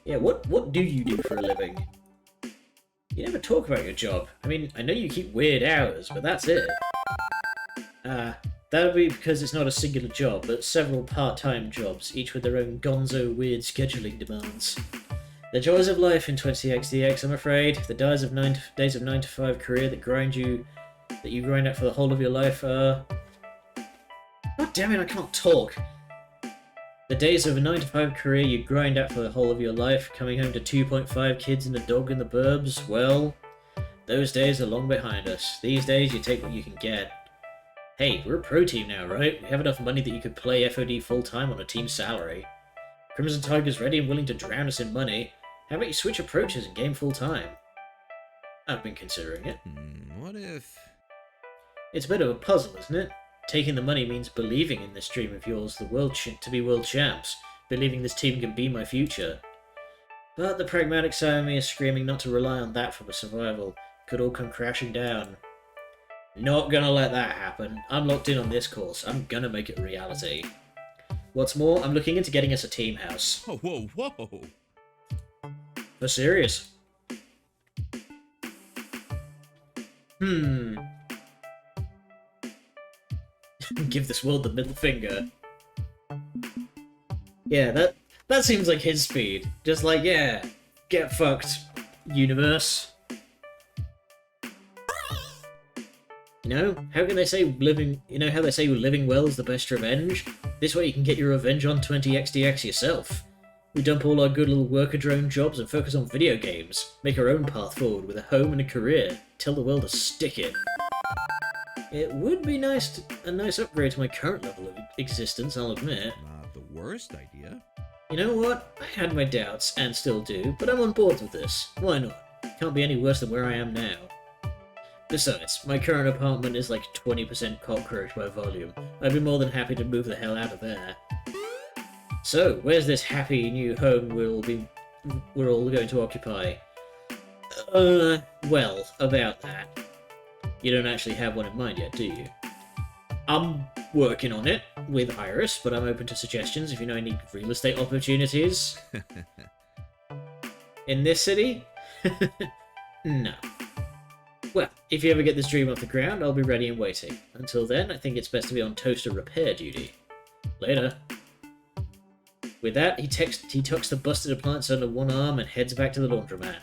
Yeah, what do you do for a living? You never talk about your job. I mean, I know you keep weird hours, but that's it. That'll be because it's not a singular job, but several part-time jobs, each with their own gonzo weird scheduling demands. The joys of life in 20xdx, I'm afraid. The days of 9 to 5 career that you grind out for the whole of your life are... God damn it, I can't talk. The days of a 9 to 5 career you grind out for the whole of your life, coming home to 2.5 kids and a dog in the burbs, well, those days are long behind us. These days you take what you can get. Hey, we're a pro team now, right? We have enough money that you could play FOD full-time on a team salary. Crimson Tiger's ready and willing to drown us in money. How about you switch approaches and game full-time? I've been considering it. What if... It's a bit of a puzzle, isn't it? Taking the money means believing in this dream of yours, to be world champs, believing this team can be my future. But the pragmatic side of me is screaming not to rely on that for my survival. Could all come crashing down. Not gonna let that happen. I'm locked in on this course. I'm gonna make it a reality. What's more, I'm looking into getting us a team house. Whoa, whoa, whoa! For serious. Give this world the middle finger. Yeah, that seems like his speed. Just like, yeah, get fucked, universe. You know, how can they say how they say living well is the best revenge? This way you can get your revenge on 20xdx yourself. We dump all our good little worker drone jobs and focus on video games. Make our own path forward with a home and a career. Tell the world to stick it. It would be a nice upgrade to my current level of existence, I'll admit. Not the worst idea. You know what? I had my doubts, and still do, but I'm on board with this. Why not? Can't be any worse than where I am now. Besides, my current apartment is like 20% cockroach by volume. I'd be more than happy to move the hell out of there. So, where's this happy new home we're all going to occupy? Well, about that. You don't actually have one in mind yet, do you? I'm working on it with Iris, but I'm open to suggestions if you know any real estate opportunities. In this city? No. Well, if you ever get this dream off the ground, I'll be ready and waiting. Until then, I think it's best to be on toaster repair duty. Later. With that, he tucks the busted appliance under one arm and heads back to the laundromat.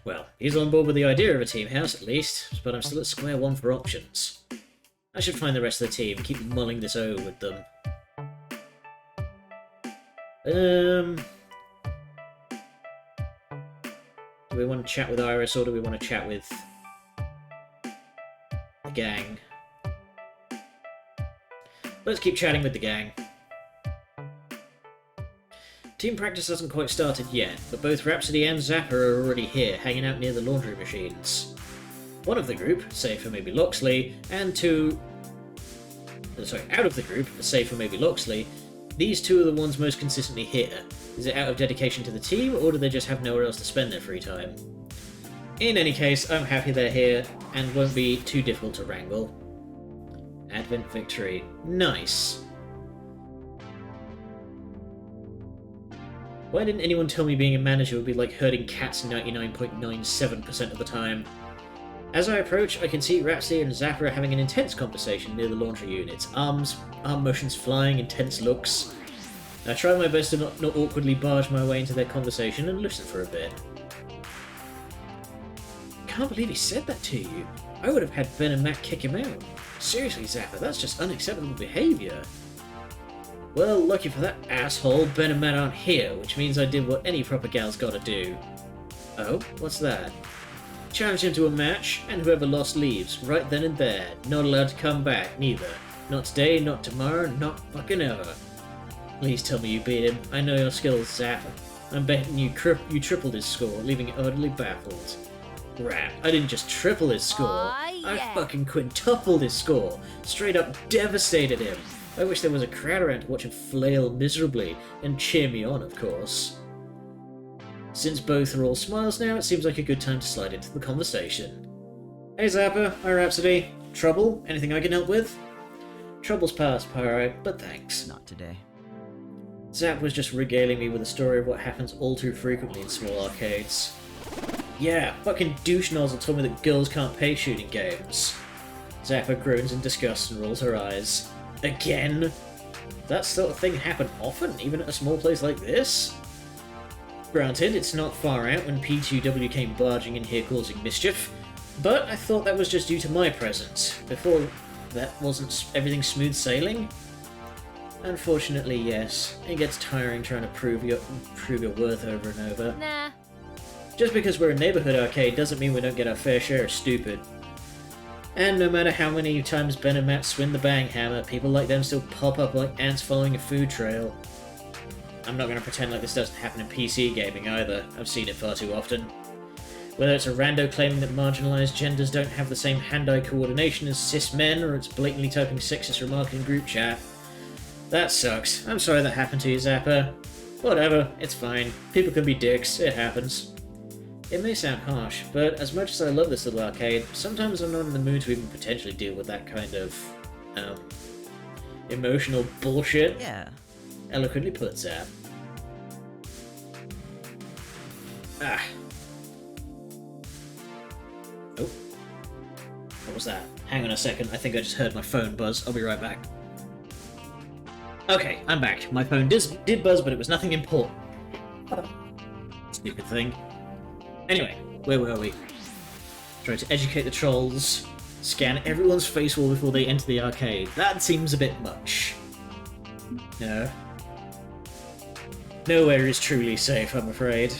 Well, he's on board with the idea of a team house at least, but I'm still at square one for options. I should find the rest of the team and keep mulling this over with them. Do we want to chat with Iris or do we want to chat with the gang? Let's keep chatting with the gang. Team practice hasn't quite started yet, but both Rhapsody and Zapper are already here, hanging out near the laundry machines. One of the group, save for maybe Loxley, and out of the group, save for maybe Loxley, these two are the ones most consistently here. Is it out of dedication to the team, or do they just have nowhere else to spend their free time? In any case, I'm happy they're here, and won't be too difficult to wrangle. Advent Victory. Nice. Why didn't anyone tell me being a manager would be like herding cats 99.97% of the time? As I approach, I can see Rhapsody and Zapper having an intense conversation near the laundry units, arm motions flying, intense looks. I try my best to not awkwardly barge my way into their conversation and listen for a bit. Can't believe he said that to you. I would have had Ben and Matt kick him out. Seriously, Zapper, that's just unacceptable behaviour. Well, lucky for that asshole, Ben and Matt aren't here, which means I did what any proper gal's gotta do. Oh, what's that? Challenge him to a match, and whoever lost leaves, right then and there. Not allowed to come back, neither. Not today, not tomorrow, not fucking ever. Please tell me you beat him. I know your skills, Zapper. I'm betting you tripled his score, leaving it utterly baffled. Rap, I didn't just triple his score. I fucking quintupled his score. Straight up devastated him. I wish there was a crowd around to watch him flail miserably, and cheer me on, of course. Since both are all smiles now, it seems like a good time to slide into the conversation. Hey Zapper, hi Rhapsody. Trouble? Anything I can help with? Trouble's past, Pyro, but thanks. Not today. Zap was just regaling me with a story of what happens all too frequently in small arcades. Yeah, fucking douche nozzle told me that girls can't pay shooting games. Zapper groans in disgust and rolls her eyes. Again? That sort of thing happen often, even at a small place like this? Granted, it's not far out when P2W came barging in here causing mischief, but I thought that was just due to my presence. Before that, wasn't everything smooth sailing? Unfortunately, yes. It gets tiring trying to prove your worth over and over. Nah. Just because we're a neighborhood arcade doesn't mean we don't get our fair share of stupid. And no matter how many times Ben and Matt swing the bang hammer, people like them still pop up like ants following a food trail. I'm not going to pretend like this doesn't happen in PC gaming either. I've seen it far too often. Whether it's a rando claiming that marginalised genders don't have the same hand-eye coordination as cis men, or it's blatantly typing sexist remark in group chat. That sucks. I'm sorry that happened to you, Zapper. Whatever, it's fine. People can be dicks, it happens. It may sound harsh, but as much as I love this little arcade, sometimes I'm not in the mood to even potentially deal with that kind of, emotional bullshit. Yeah. Eloquently put, Zap. Ah. Oh. What was that? Hang on a second, I think I just heard my phone buzz. I'll be right back. Okay, I'm back. My phone did buzz, but it was nothing important. Stupid thing. Anyway, where were we? Try to educate the trolls. Scan everyone's face wall before they enter the arcade. That seems a bit much. No. Nowhere is truly safe, I'm afraid.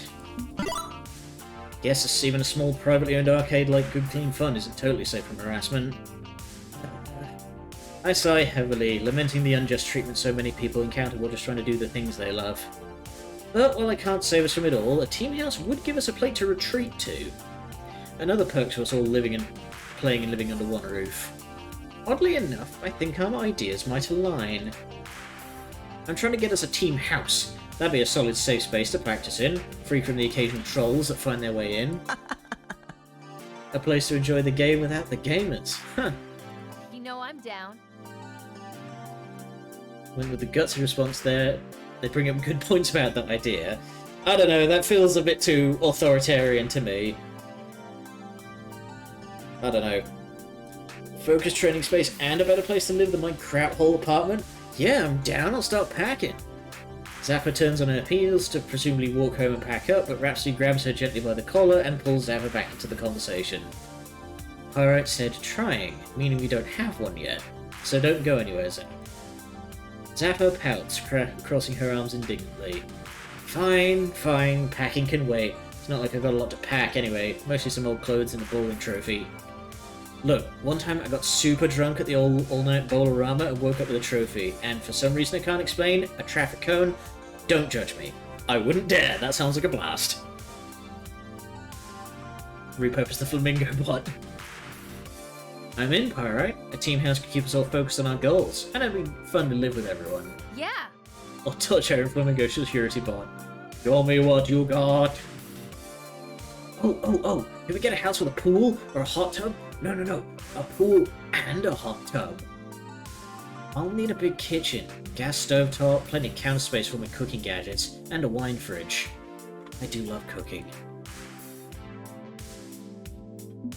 Yes, even a small privately owned arcade like Good Clean Fun isn't totally safe from harassment. I sigh heavily, lamenting the unjust treatment so many people encounter while just trying to do the things they love. But while I can't save us from it all, a team house would give us a place to retreat to. another perk to us all living and playing and living under one roof. Oddly enough, I think our ideas might align. I'm trying to get us a team house. That'd be a solid safe space to practice in, free from the occasional trolls that find their way in. A place to enjoy the game without the gamers. Huh. You know I'm down. Went with the gutsy response there. They bring up good points about that idea. I don't know, that feels a bit too authoritarian to me. I don't know. Focused training space and a better place to live than my crap hole apartment? Yeah, I'm down, I'll start packing. Zappa turns on her heels to presumably walk home and pack up, but Rhapsody grabs her gently by the collar and pulls Zappa back into the conversation. Pyrite said trying, meaning we don't have one yet, so don't go anywhere, Zappa. Zappa pouts, crossing her arms indignantly. Fine, packing can wait. It's not like I've got a lot to pack anyway, mostly some old clothes and a bowling trophy. Look, one time I got super drunk at the all-night Bowlerama and woke up with a trophy, and for some reason I can't explain, a traffic cone. Don't judge me. I wouldn't dare, that sounds like a blast. Repurpose the flamingo bot. I'm in, Pyrite. A team house could keep us all focused on our goals, and it'd be fun to live with everyone. Yeah. Or touch our flamingo security bot. Show me what you got. Oh, can we get a house with a pool or a hot tub? No, a pool and a hot tub. I'll need a big kitchen, gas stove top, plenty of counter space for my cooking gadgets, and a wine fridge. I do love cooking.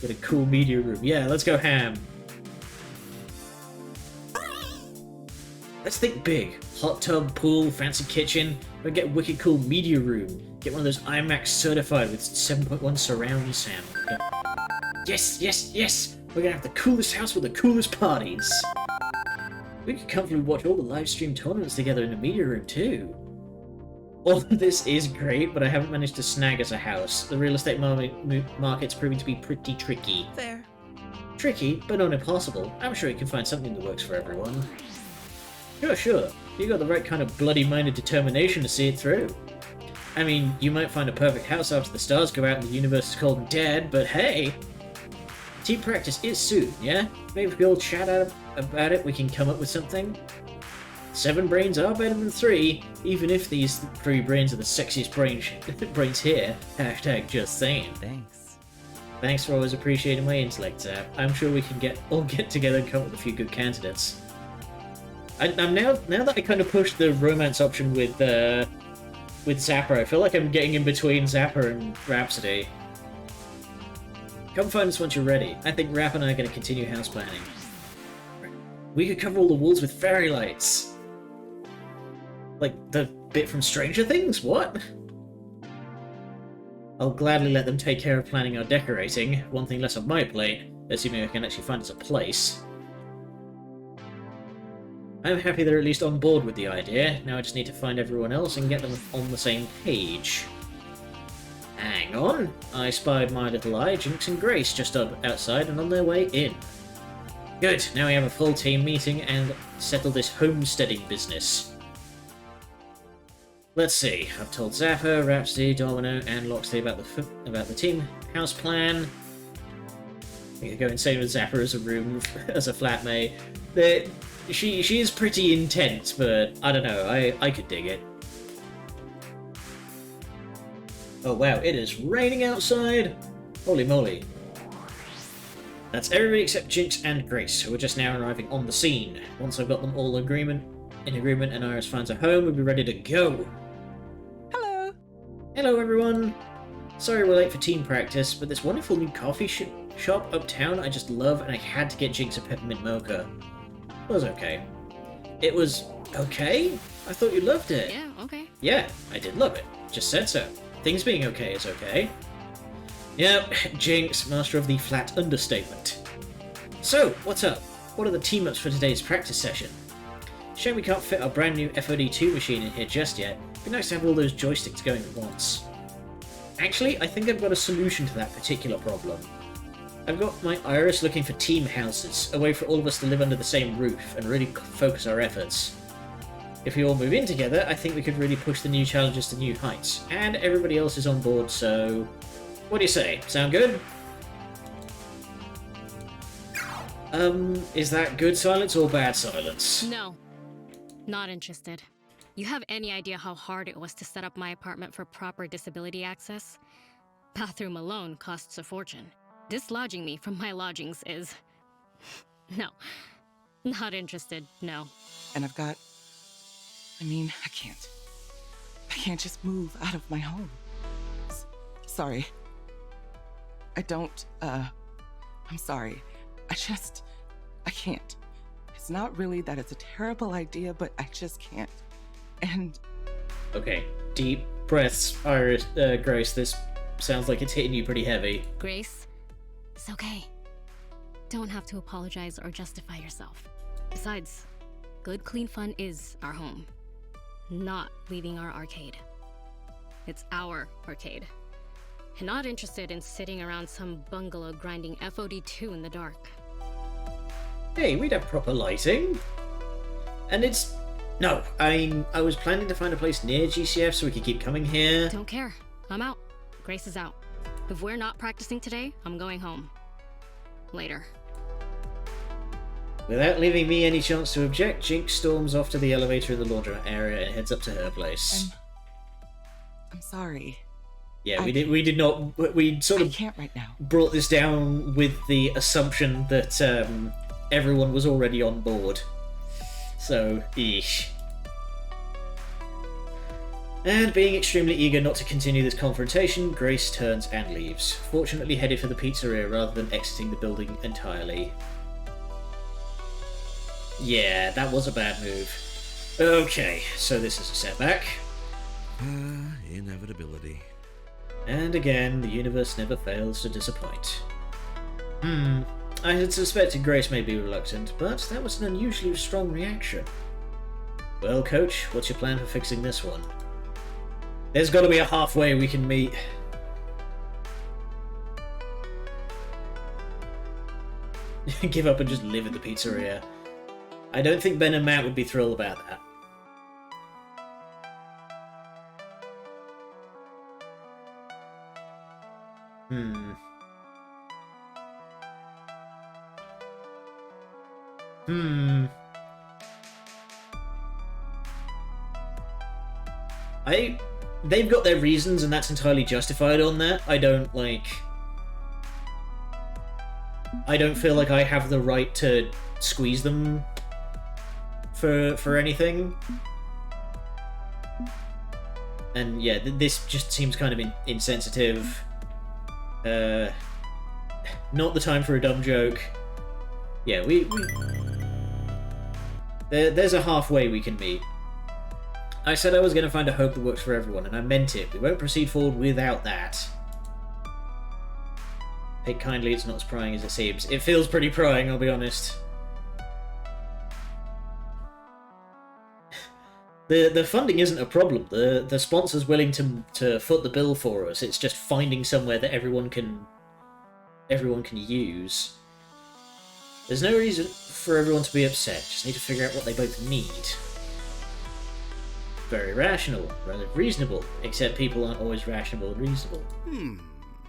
Get a cool media room. Yeah, let's go ham. Let's think big. Hot tub, pool, fancy kitchen. We'll get a wicked cool media room. Get one of those IMAX certified with 7.1 surround sound. Yes! We're gonna have the coolest house with the coolest parties. We could comfortably watch all the live stream tournaments together in the media room too. All of this is great, but I haven't managed to snag us a house. The real estate market's proving to be pretty tricky. Fair. Tricky, but not impossible. I'm sure you can find something that works for everyone. Sure. You got the right kind of bloody-minded determination to see it through. I mean, you might find a perfect house after the stars go out and the universe is cold and dead, but hey! Team practice is soon, yeah? Maybe if we all chat about it, we can come up with something? 7 brains are better than 3, even if these 3 brains are the sexiest brains here. Hashtag just saying. Thanks for always appreciating my intellect, Zap. I'm sure we can all get together and come up with a few good candidates. I'm now that I kind of pushed the romance option with Zapper, I feel like I'm getting in between Zapper and Rhapsody. Come find us once you're ready. I think Rap and I are going to continue house planning. We could cover all the walls with fairy lights. Like the bit from Stranger Things? What? I'll gladly let them take care of planning our decorating. One thing less on my plate, assuming I can actually find us a place. I'm happy they're at least on board with the idea. Now I just need to find everyone else and get them on the same page. Hang on. I spied my little eye, Jinx and Grace, just outside and on their way in. Good, now we have a full team meeting and settle this homesteading business. Let's see, I've told Zapper, Rhapsody, Domino, and Loxley about the team house plan. I could go insane with Zapper as a flatmate. She is pretty intense, but I don't know, I could dig it. Oh wow, it is raining outside! Holy moly. That's everybody except Jinx and Grace, who are just now arriving on the scene. Once I've got them all in agreement and Iris finds a home, we'll be ready to go. Hello. Hello everyone! Sorry we're late for team practice, but this wonderful new coffee shop uptown I just love, and I had to get Jinx a peppermint mocha. It was okay. It was okay? I thought you loved it. Yeah, okay. Yeah, I did love it. Just said so. Things being okay is okay. Yep, Jinx, master of the flat understatement. So, what's up? What are the team-ups for today's practice session? Shame we can't fit our brand new FOD2 machine in here just yet. It'd be nice to have all those joysticks going at once. Actually, I think I've got a solution to that particular problem. I've got my Iris looking for team houses, a way for all of us to live under the same roof and really focus our efforts. If we all move in together, I think we could really push the new challenges to new heights, and everybody else is on board, so... What do you say? Sound good? Is that good silence or bad silence? No, not interested. You have any idea how hard it was to set up my apartment for proper disability access? Bathroom alone costs a fortune. Dislodging me from my lodgings is... No. Not interested, no. And I've got... I can't. I can't just move out of my home. Sorry. I don't, I'm sorry. I can't. It's not really that it's a terrible idea, but I just can't. And... Okay, deep breaths, Grace. This sounds like it's hitting you pretty heavy. Grace, it's okay. Don't have to apologize or justify yourself. Besides, good, clean fun is our home. Not leaving our arcade. It's our arcade. And not interested in sitting around some bungalow grinding FOD2 in the dark. Hey, we'd have proper lighting. And it's... No, I was planning to find a place near GCF so we could keep coming here. Don't care. I'm out. Grace is out. If we're not practicing today, I'm going home. Later. Without leaving me any chance to object, Jinx storms off to the elevator in the laundromat area and heads up to her place. I'm sorry. Yeah, we did not. We sort of I can't right now. brought this down with the assumption that everyone was already on board. So, eesh. And being extremely eager not to continue this confrontation, Grace turns and leaves, fortunately headed for the pizzeria rather than exiting the building entirely. Yeah, that was a bad move. Okay, so this is a setback. Inevitability. And again, the universe never fails to disappoint. I had suspected Grace may be reluctant, but that was an unusually strong reaction. Well, Coach, what's your plan for fixing this one? There's got to be a halfway we can meet. Give up and just live at the pizzeria. I don't think Ben and Matt would be thrilled about that. They've got their reasons, and that's entirely justified on that. I don't feel like I have the right to squeeze them for anything. And yeah, this just seems kind of insensitive. Not the time for a dumb joke. Yeah, there's a halfway we can meet. I said I was going to find a hope that works for everyone, and I meant it. We won't proceed forward without that. Take kindly, it's not as prying as it seems. It feels pretty prying, I'll be honest. The funding isn't a problem. The sponsor's willing to foot the bill for us. It's just finding somewhere that everyone can use. There's no reason for everyone to be upset. Just need to figure out what they both need. Very rational, rather reasonable, except people aren't always rational and reasonable.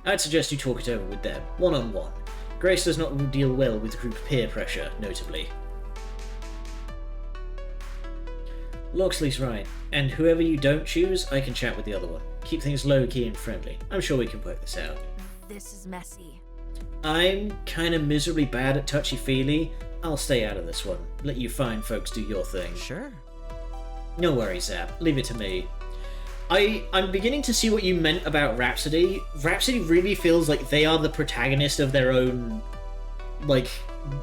I'd suggest you talk it over with them, one-on-one. Grace does not deal well with group peer pressure, notably. Loxley's right, and whoever you don't choose, I can chat with the other one. Keep things low-key and friendly. I'm sure we can work this out. This is messy. I'm kinda miserably bad at touchy-feely. I'll stay out of this one. Let you fine folks do your thing. Sure. No worries, Zap. Leave it to me. I'm beginning to see what you meant about Rhapsody. Rhapsody really feels like they are the protagonist of their own... Like,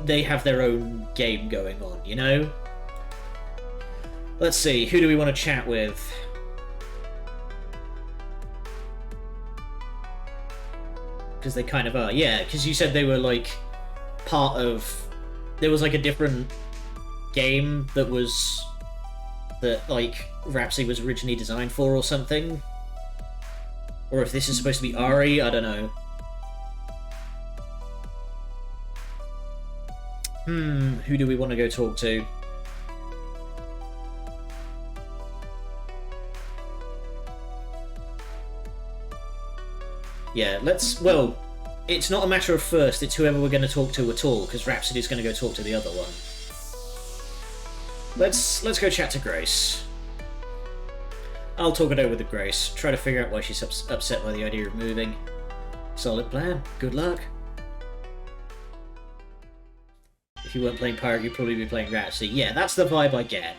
they have their own game going on, you know? Let's see, who do we want to chat with? Because they kind of are. Yeah, because you said they were, like, part of... There was, like, a different game that was... that, like, Rhapsody was originally designed for or something. Or if this is supposed to be Ari, I don't know. Who do we want to go talk to? Yeah, let's... Well, it's not a matter of first, it's whoever we're going to talk to at all, because Rhapsody's going to go talk to the other one. Let's go chat to Grace. I'll talk it over with Grace, try to figure out why she's upset by the idea of moving. Solid plan. Good luck. If you weren't playing Pirate, you'd probably be playing Rhapsody. Yeah, that's the vibe I get.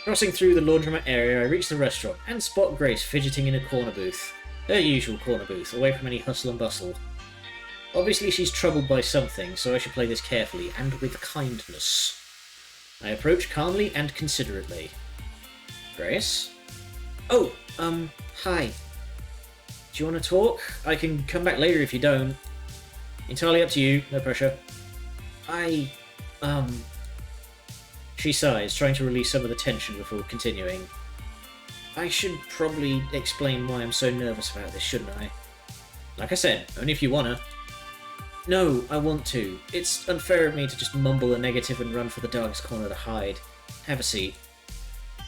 Crossing through the laundromat area, I reach the restaurant and spot Grace fidgeting in a corner booth. Her usual corner booth, away from any hustle and bustle. Obviously she's troubled by something, so I should play this carefully and with kindness. I approach calmly and considerately. Grace? Oh, hi. Do you want to talk? I can come back later if you don't. Entirely up to you, no pressure. She sighs, trying to release some of the tension before continuing. I should probably explain why I'm so nervous about this, shouldn't I? Like I said, only if you wanna. No, I want to. It's unfair of me to just mumble a negative and run for the darkest corner to hide. Have a seat.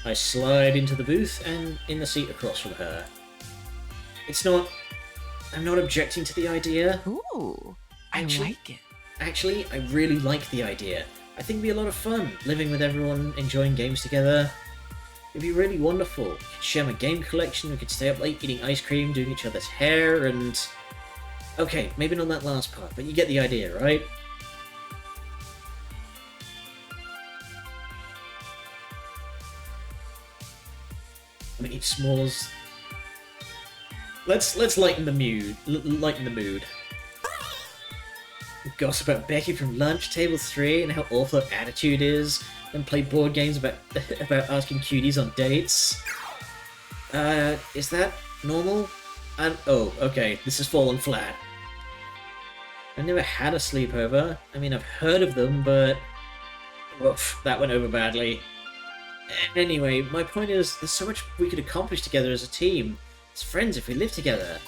I slide into the booth and in the seat across from her. I'm not objecting to the idea. Ooh, I like it. Actually, I really like the idea. I think it'd be a lot of fun, living with everyone, enjoying games together. It'd be really wonderful. We could share my game collection, we could stay up late eating ice cream, doing each other's hair, and... Okay, maybe not that last part, but you get the idea, right? I'm gonna eat s'mores. Let's lighten the mood. Lighten the mood. Gossip about Becky from lunch, table 3, and how awful her attitude is, and play board games about asking cuties on dates. Is that normal? Oh, okay, this has fallen flat. I never had a sleepover. I mean, I've heard of them, but... Oof, that went over badly. Anyway, my point is, there's so much we could accomplish together as a team. As friends if we live together.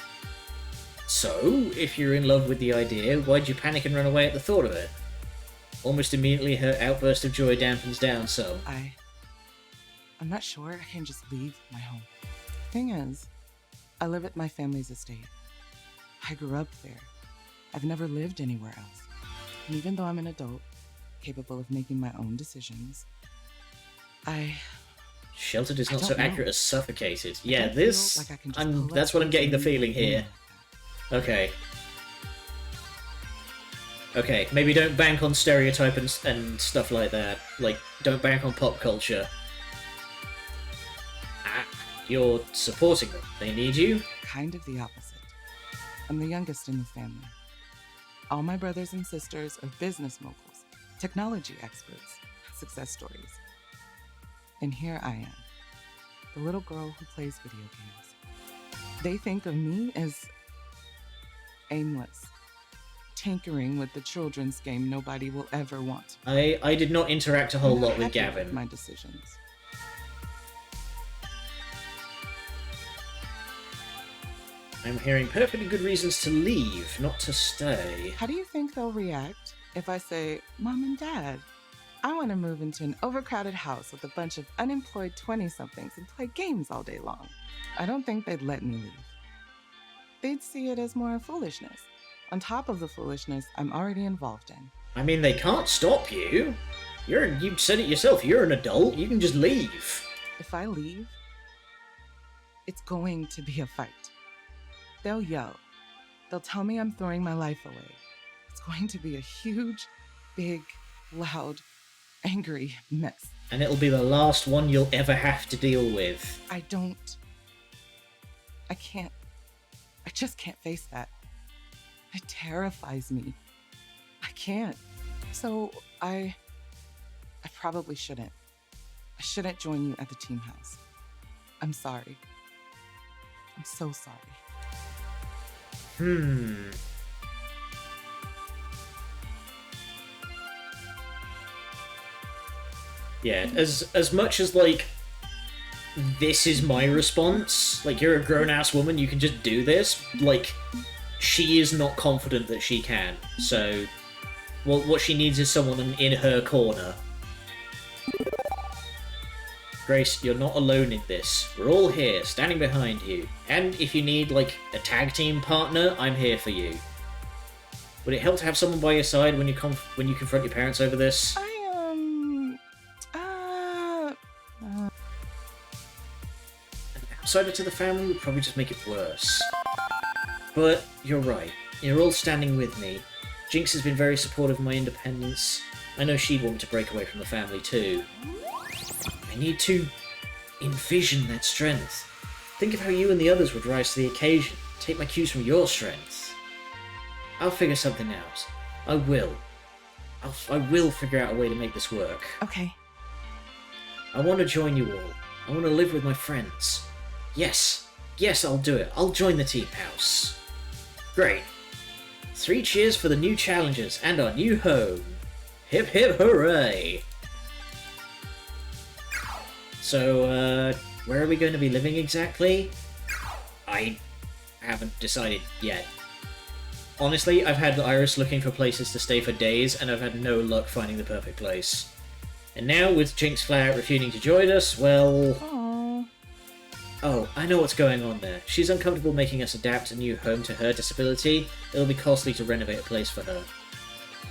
So, if you're in love with the idea, why'd you panic and run away at the thought of it? Almost immediately, her outburst of joy dampens down some. I'm not sure I can just leave my home. Thing is, I live at my family's estate. I grew up there. I've never lived anywhere else. And even though I'm an adult, capable of making my own decisions, Sheltered is not so don't know. accurate as suffocated. I Yeah, don't this... feel like I can just pull that's up what I'm getting the something feeling and here. like that. Okay. Okay, maybe don't bank on stereotype and stuff like that. Like, don't bank on pop culture. You're supporting them. They need you? Kind of the opposite. I'm the youngest in the family. All my brothers and sisters are business moguls, technology experts, success stories. And here I am, the little girl who plays video games. They think of me as aimless, tinkering with the children's game nobody will ever want. I did not interact a whole I'm not lot with happy Gavin. my decisions. I'm hearing perfectly good reasons to leave, not to stay. How do you think they'll react if I say, Mom and Dad, I want to move into an overcrowded house with a bunch of unemployed 20-somethings and play games all day long? I don't think they'd let me leave. They'd see it as more foolishness, on top of the foolishness I'm already involved in. I mean, they can't stop you. You said it yourself, you're an adult, you can just leave. If I leave, it's going to be a fight. They'll yell. They'll tell me I'm throwing my life away. It's going to be a huge, big, loud, angry mess. And it'll be the last one you'll ever have to deal with. I just can't face that. It terrifies me. I can't. So I probably shouldn't. I shouldn't join you at the team house. I'm sorry. I'm so sorry. Yeah, as much as, like, this is my response, like, you're a grown-ass woman, you can just do this, like, she is not confident that she can, so what she needs is someone in her corner. Grace, you're not alone in this. We're all here, standing behind you. And if you need, like, a tag team partner, I'm here for you. Would it help to have someone by your side when you confront your parents over this? I An outsider to the family would probably just make it worse. But you're right. You're all standing with me. Jinx has been very supportive of my independence. I know she'd want to break away from the family too. I need to envision that strength. Think of how you and the others would rise to the occasion. Take my cues from your strength. I'll figure something out. I will. I will figure out a way to make this work. Okay. I want to join you all. I want to live with my friends. Yes. Yes, I'll do it. I'll join the team house. Great. 3 cheers for the new challengers and our new home. Hip hip hooray! So, where are we going to be living exactly? I haven't decided yet. Honestly, I've had Iris looking for places to stay for days, and I've had no luck finding the perfect place. And now, with Jinx flat out refusing to join us, well... Aww. Oh, I know what's going on there. She's uncomfortable making us adapt a new home to her disability. It'll be costly to renovate a place for her.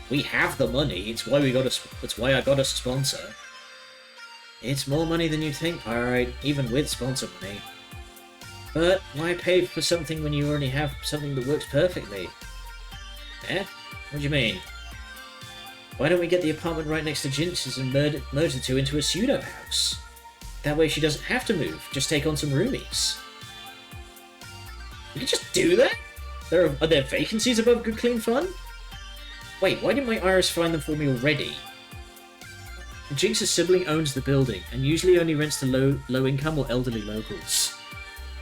We have the money. It's why I got us a sponsor. It's more money than you think, Pyrite, even with sponsor money. But why pay for something when you already have something that works perfectly? Eh? What do you mean? Why don't we get the apartment right next to Jinx's and merge the two into a pseudo house? That way she doesn't have to move, just take on some roomies. We can just do that? Are there vacancies above Good Clean Fun? Wait, why didn't my Iris find them for me already? Jinx's sibling owns the building, and usually only rents to low-income or elderly locals.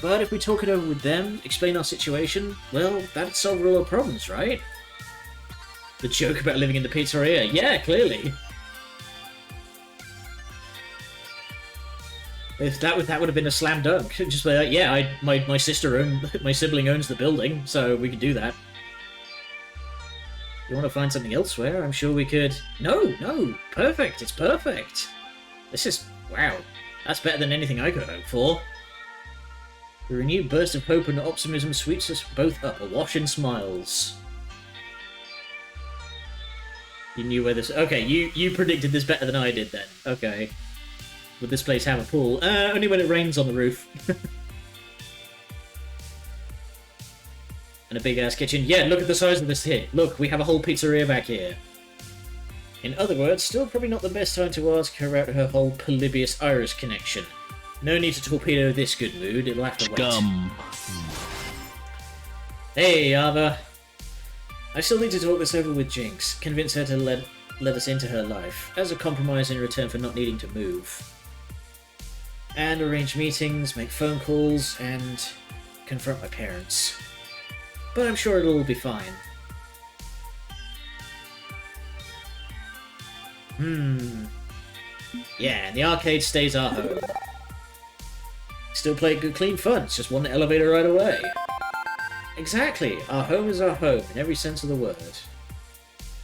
But if we talk it over with them, explain our situation, well, that'd solve all our problems, right? The joke about living in the pizzeria, yeah, clearly. If that would have been a slam dunk, just be like, yeah, my sibling owns the building, so we could do that. You want to find something elsewhere? I'm sure we could... No, perfect, it's perfect. This is... wow, that's better than anything I could hope for. The renewed burst of hope and optimism sweeps us both up, awash in smiles. You knew where this... Okay, you predicted this better than I did then. Okay. Would this place have a pool? Only when it rains on the roof. And a big-ass kitchen. Yeah, look at the size of this here. Look, we have a whole pizzeria back here. In other words, still probably not the best time to ask her out her whole Polybius Iris connection. No need to torpedo this good mood, it'll have to wait. Scum. Hey, Ava. I still need to talk this over with Jinx, convince her to let us into her life, as a compromise in return for not needing to move. And arrange meetings, make phone calls, and confront my parents. But I'm sure it'll all be fine. Yeah, and the arcade stays our home. Still play Good Clean Fun, it's just one elevator right away. Exactly, our home is our home, in every sense of the word.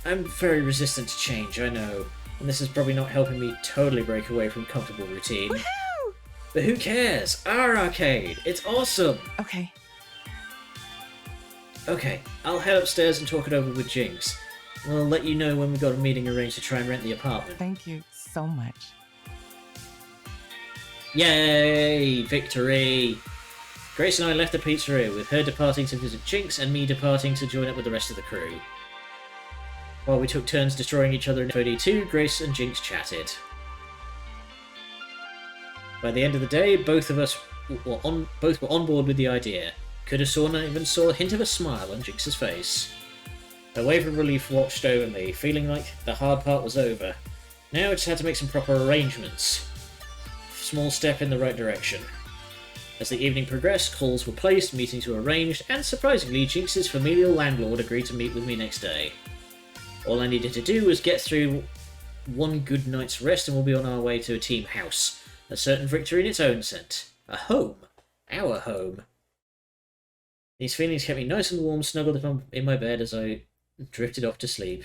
I'm very resistant to change, I know, and this is probably not helping me totally break away from comfortable routine. Woohoo! But who cares? Our arcade! It's awesome! Okay. Okay, I'll head upstairs and talk it over with Jinx. We'll let you know when we've got a meeting arranged to try and rent the apartment. Thank you so much. Yay! Victory! Grace and I left the pizzeria, with her departing to visit Jinx and me departing to join up with the rest of the crew. While we took turns destroying each other in FOD2, Grace and Jinx chatted. By the end of the day, both were on board with the idea. Could have even saw a hint of a smile on Jinx's face. A wave of relief washed over me, feeling like the hard part was over. Now I just had to make some proper arrangements. Small step in the right direction. As the evening progressed, calls were placed, meetings were arranged, and surprisingly, Jinx's familial landlord agreed to meet with me next day. All I needed to do was get through one good night's rest and we'll be on our way to a team house. A certain victory in its own sense. A home. Our home. These feelings kept me nice and warm, snuggled in my bed as I drifted off to sleep.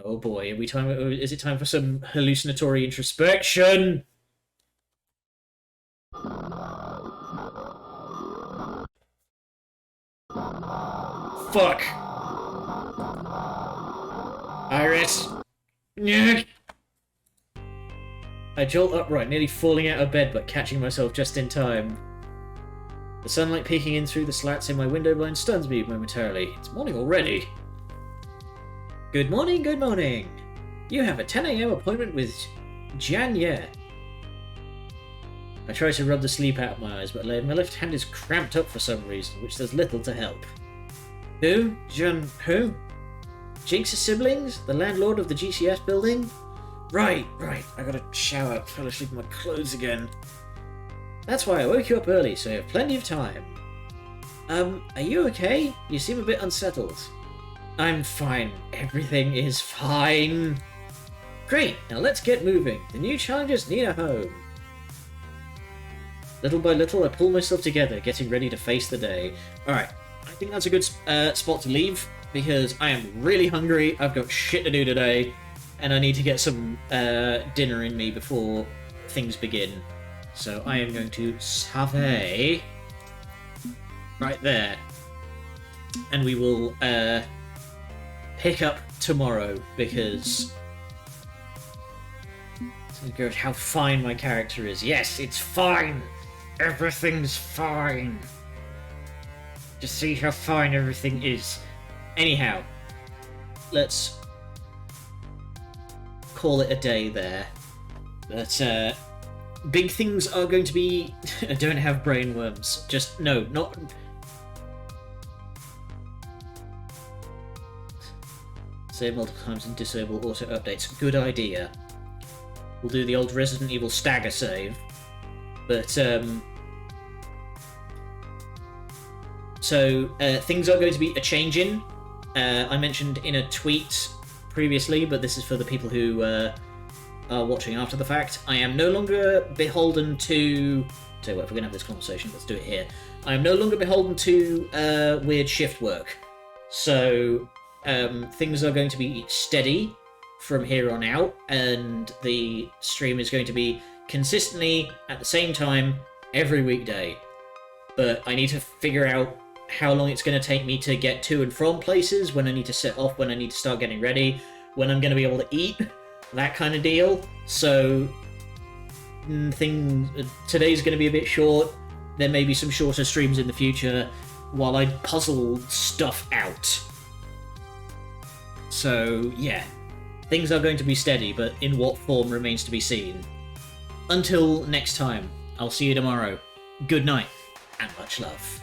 Oh boy, is it time for some hallucinatory introspection? fuck. Iris. Nyeh. I jolt upright, nearly falling out of bed, but catching myself just in time. The sunlight peeking in through the slats in my window blind stuns me momentarily. It's morning already. Good morning, good morning. You have a 10 a.m. appointment with Jan Ye. I try to rub the sleep out of my eyes, but my left hand is cramped up for some reason, which does little to help. Who? Jan who? Jinx's siblings? The landlord of the GCS building? Right. I gotta shower. Fell asleep in my clothes again. That's why I woke you up early, so you have plenty of time. Are you okay? You seem a bit unsettled. I'm fine. Everything is fine. Great, now let's get moving. The new challengers need a home. Little by little, I pull myself together, getting ready to face the day. Alright, I think that's a good spot to leave, because I am really hungry, I've got shit to do today, and I need to get some dinner in me before things begin. So I am going to save right there, and we will pick up tomorrow, because good how fine my character is. Yes, it's fine. Everything's fine. Just see how fine everything is. Anyhow, let's call it a day there. But big things are going to be. I don't have brain worms. Just no, not. Save multiple times and disable auto updates. Good idea. We'll do the old Resident Evil stagger save. But, so, things are going to be a-changing. I mentioned in a tweet previously, but this is for the people who are watching after the fact. I am no longer beholden to... Tell you what, if we're going to have this conversation, let's do it here. I am no longer beholden to weird shift work. So, things are going to be steady from here on out, and the stream is going to be consistently at the same time every weekday. But I need to figure out how long it's going to take me to get to and from places, when I need to set off, when I need to start getting ready, when I'm going to be able to eat, that kind of deal. So today's going to be a bit short. There may be some shorter streams in the future while I puzzle stuff out. So yeah, things are going to be steady, but in what form remains to be seen. Until next time, I'll see you tomorrow. Good night, and much love.